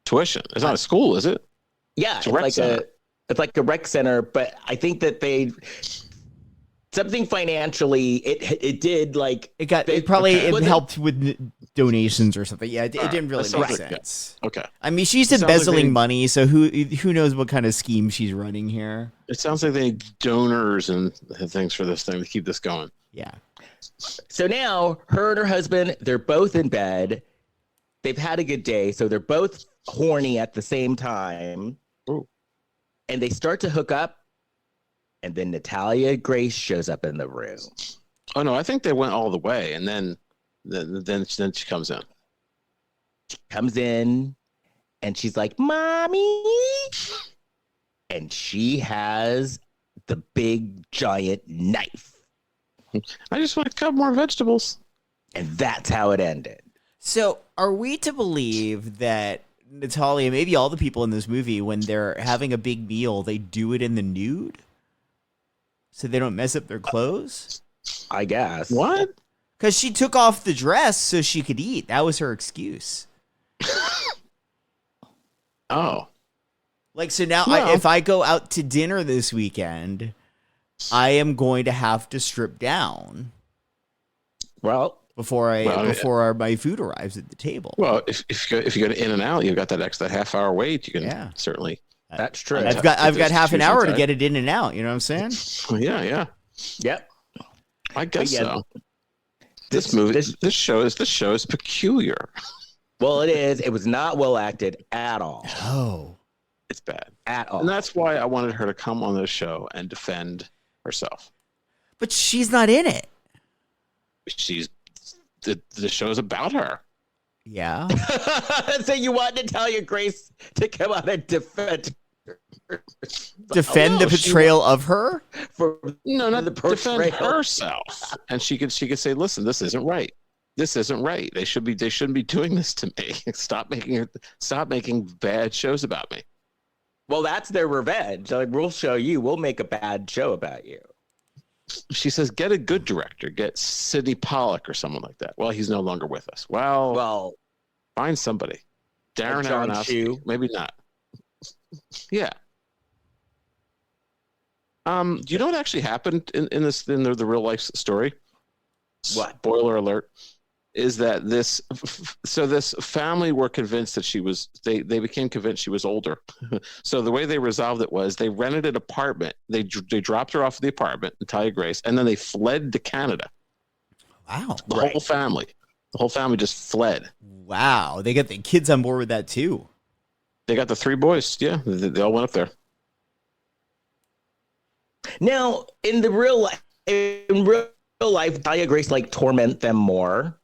Tuition. It's not a school, is it? Yeah, it's like a rec center, but I think that they... Something financially, it did like it helped with donations or something. Yeah, it didn't really make sense. Okay. I mean, she's embezzling money, so who knows what kind of scheme she's running here? It sounds like they need donors and things for this thing to keep this going. Yeah. So now her and her husband, they're both in bed. They've had a good day, so they're both horny at the same time. Ooh. And they start to hook up. And then Natalia Grace shows up in the room. Oh no, I think they went all the way, and then she comes in. She comes in, and she's like, "Mommy," and she has the big giant knife. I just want to cut more vegetables, and that's how it ended. So, are we to believe that Natalia, maybe all the people in this movie, when they're having a big meal, they do it in the nude? So they don't mess up their clothes? I guess. What? Because she took off the dress so she could eat. That was her excuse. Oh. Like, so now if I go out to dinner this weekend, I am going to have to strip down. Well, before my food arrives at the table. Well, if you go to In-N-Out, you've got that extra half-hour wait. You can certainly. That's true. I've got half an hour to get it in and out. You know what I'm saying? Yeah. Yep. I guess so. This show is peculiar. Well, it is. It was not well acted at all. Oh, it's bad at all. And that's why I wanted her to come on this show and defend herself. But she's not in it. The show's about her. Yeah. So you want Natalia Grace to come out and defend the betrayal of her? Not the defend herself. And she could say, "Listen, this isn't right. This isn't right. They shouldn't be doing this to me. Stop making bad shows about me." Well, that's their revenge. Like, we'll show you. We'll make a bad show about you. She says, "Get a good director. Get Sidney Pollack or someone like that." Well, he's no longer with us. Well, find somebody. Darren John Aronofsky. Chu. Maybe not. Yeah. Do you know what actually happened in the real life story? What? Spoiler alert. Is that this family were convinced that they became convinced she was older. So the way they resolved it was they rented an apartment. They dropped her off at the apartment, Natalia Grace, and then they fled to Canada. Wow. The whole family. The whole family just fled. Wow. They got the kids on board with that too. They got the 3 boys. Yeah, they all went up there. Now, in real life, Natalia Grace like torment them more.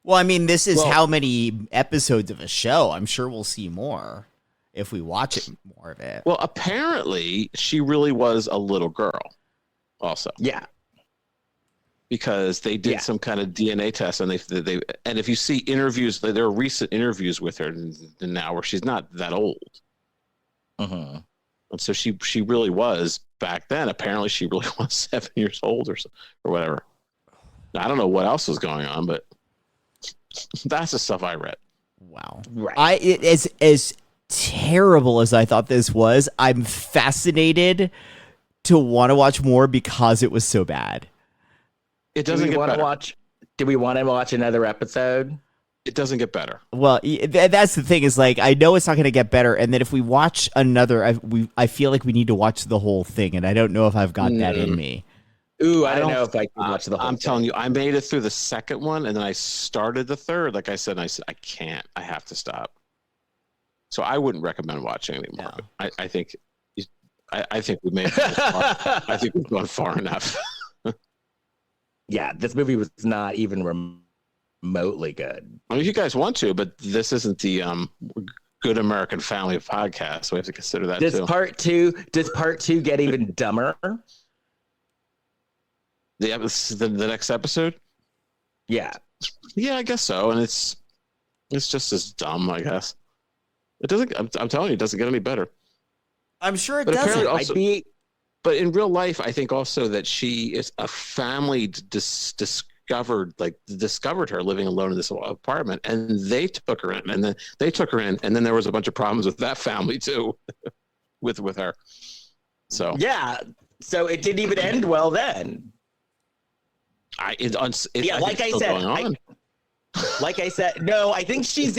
Well, I mean, this is how many episodes of a show. I'm sure we'll see more if we watch it, more of it. Well, apparently she really was a little girl also. Yeah. Because they did some kind of DNA test, and they and if you see interviews, there are recent interviews with her now where she's not that old. Mm-hmm. And so she really was back then. Apparently she really was 7 years old or whatever. Now, I don't know what else was going on, but that's the stuff I read. Wow. Right. As terrible as I thought this was, I'm fascinated to want to watch more because it was so bad. It doesn't get better. Do we want to watch another episode? It doesn't get better. Well, that's the thing is, like, I know it's not going to get better, and then if we watch another, I feel like we need to watch the whole thing, and I don't know if I've got that in me. Ooh, I don't know if I can watch the whole I'm thing. telling you, I made it through the second one, and then I started the third. Like I said, I can't. I have to stop. So I wouldn't recommend watching anymore. No. I think we made. I think we've gone far enough. Yeah, this movie was not even remotely good. Well, if you guys want to, but this isn't the Good American Family podcast, so we have to consider that does too. Does part two get even dumber? The next episode? Yeah. Yeah, I guess so. And it's just as dumb, I guess. It doesn't. I'm telling you, it doesn't get any better. I'm sure it but doesn't. Also, but in real life, I think also that she is a family discovered her living alone in this apartment, and they took her in, and then there was a bunch of problems with that family too, with her. So yeah, so it didn't even end well then. Like I said, no, I think she's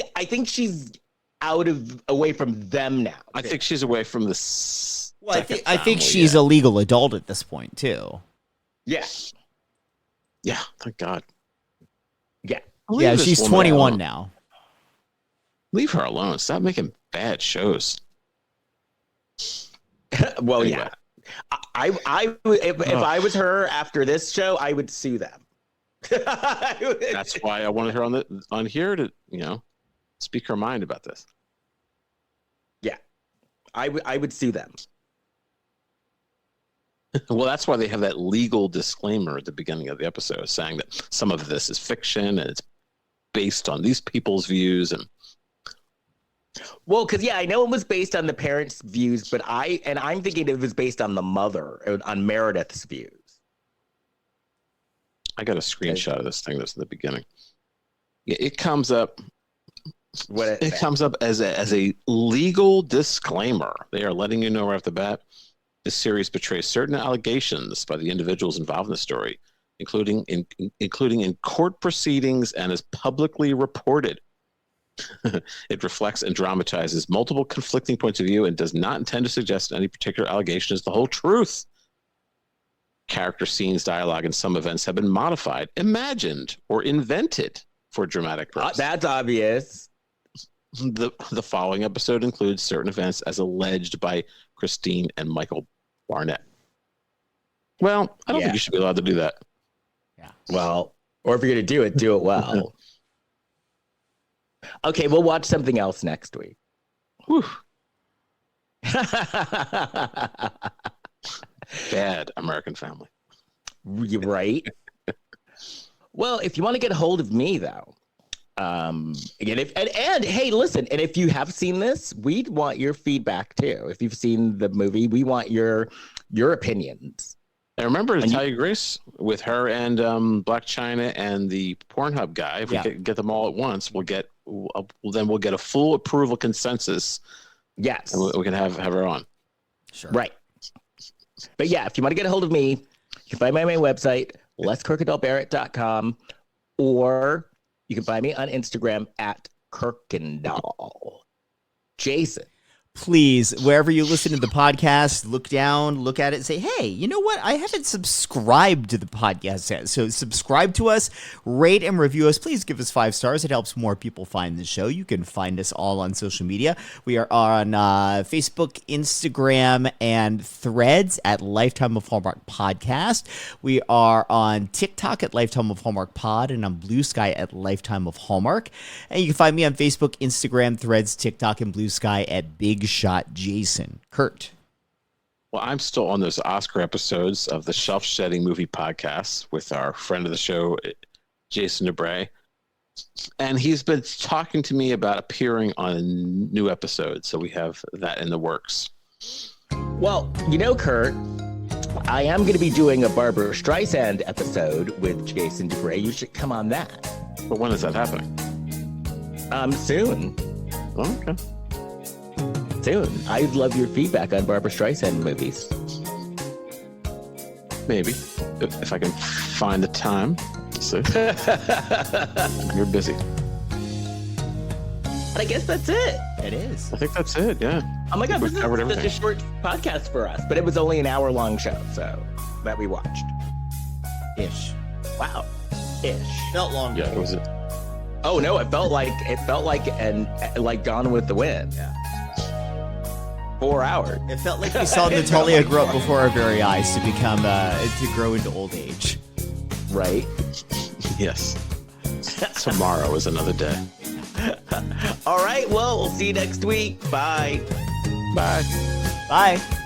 away from them now. I think she's away from this. Well, I think she's a legal adult at this point too. Yeah. Yeah. Thank God. Yeah. Yeah, she's 21 now. Leave her alone. Stop making bad shows. Well, anyway. Yeah. If I was her after this show, I would sue them. That's why I wanted her on here to, speak her mind about this. Yeah. I would sue them. Well, that's why they have that legal disclaimer at the beginning of the episode saying that some of this is fiction and it's based on these people's views. And well, because I know it was based on the parents' views, but I'm thinking it was based on the mother, on Meredith's views. I got a screenshot of this thing that's in the beginning. It comes up. It comes up as a legal disclaimer. They are letting you know right off the bat. This series betrays certain allegations by the individuals involved in the story, including in court proceedings and is publicly reported. It reflects and dramatizes multiple conflicting points of view and does not intend to suggest any particular allegation is the whole truth. Character scenes, dialogue, and some events have been modified, imagined, or invented for dramatic purposes. That's obvious. The following episode includes certain events as alleged by Christine and Michael Barnett. Well, I don't think you should be allowed to do that. Yeah. Well, or if you're going to do it well. Okay, we'll watch something else next week. Whew. Bad American Family. Right? Well, if you want to get a hold of me, though, again, hey, listen, and if you have seen this, we'd want your feedback too. If you've seen the movie, we want your opinions. I remember Natalia Grace with her and Blac Chyna and the Pornhub guy. If we get them all at once, we'll get then we'll get a full approval consensus. Yes. And we can have her on. Sure. Right. But yeah, if you want to get a hold of me, you can find my main website, leskrokendallbarrett.com, or you can find me on Instagram at Kirkendall. Jason. Please, wherever you listen to the podcast, look down, look at it, and say, hey, you know what? I haven't subscribed to the podcast yet. So subscribe to us, rate and review us. Please give us 5 stars. It helps more people find the show. You can find us all on social media. We are on Facebook, Instagram, and Threads at Lifetime of Hallmark Podcast. We are on TikTok at Lifetime of Hallmark Pod and on Blue Sky at Lifetime of Hallmark. And you can find me on Facebook, Instagram, Threads, TikTok, and Blue Sky at Big Shot Jason. Kurt. Well, I'm still on those Oscar episodes of the Shelf Shedding Movie Podcast with our friend of the show, Jason DeBray. And he's been talking to me about appearing on new episodes. So we have that in the works. Well, you know, Kurt, I am going to be doing a Barbara Streisand episode with Jason DeBray. You should come on that. But when is that happening? Soon. Oh, okay. Soon. I'd love your feedback on Barbara Streisand movies. Maybe. If I can find the time. So you're busy. But I guess that's it. It is. I think that's it, yeah. Oh my God, We've this is covered such a everything. short podcast for us, but it was only an hour-long show, so that we watched. Ish. Wow. Ish. Felt long. Yeah, it was it. Oh no, it felt like Gone with the Wind. Yeah. 4 hours. It felt like we saw Natalia grow up before our very eyes to become to grow into old age. Right? Yes. Tomorrow is another day. All right, well, we'll see you next week. Bye. Bye. Bye.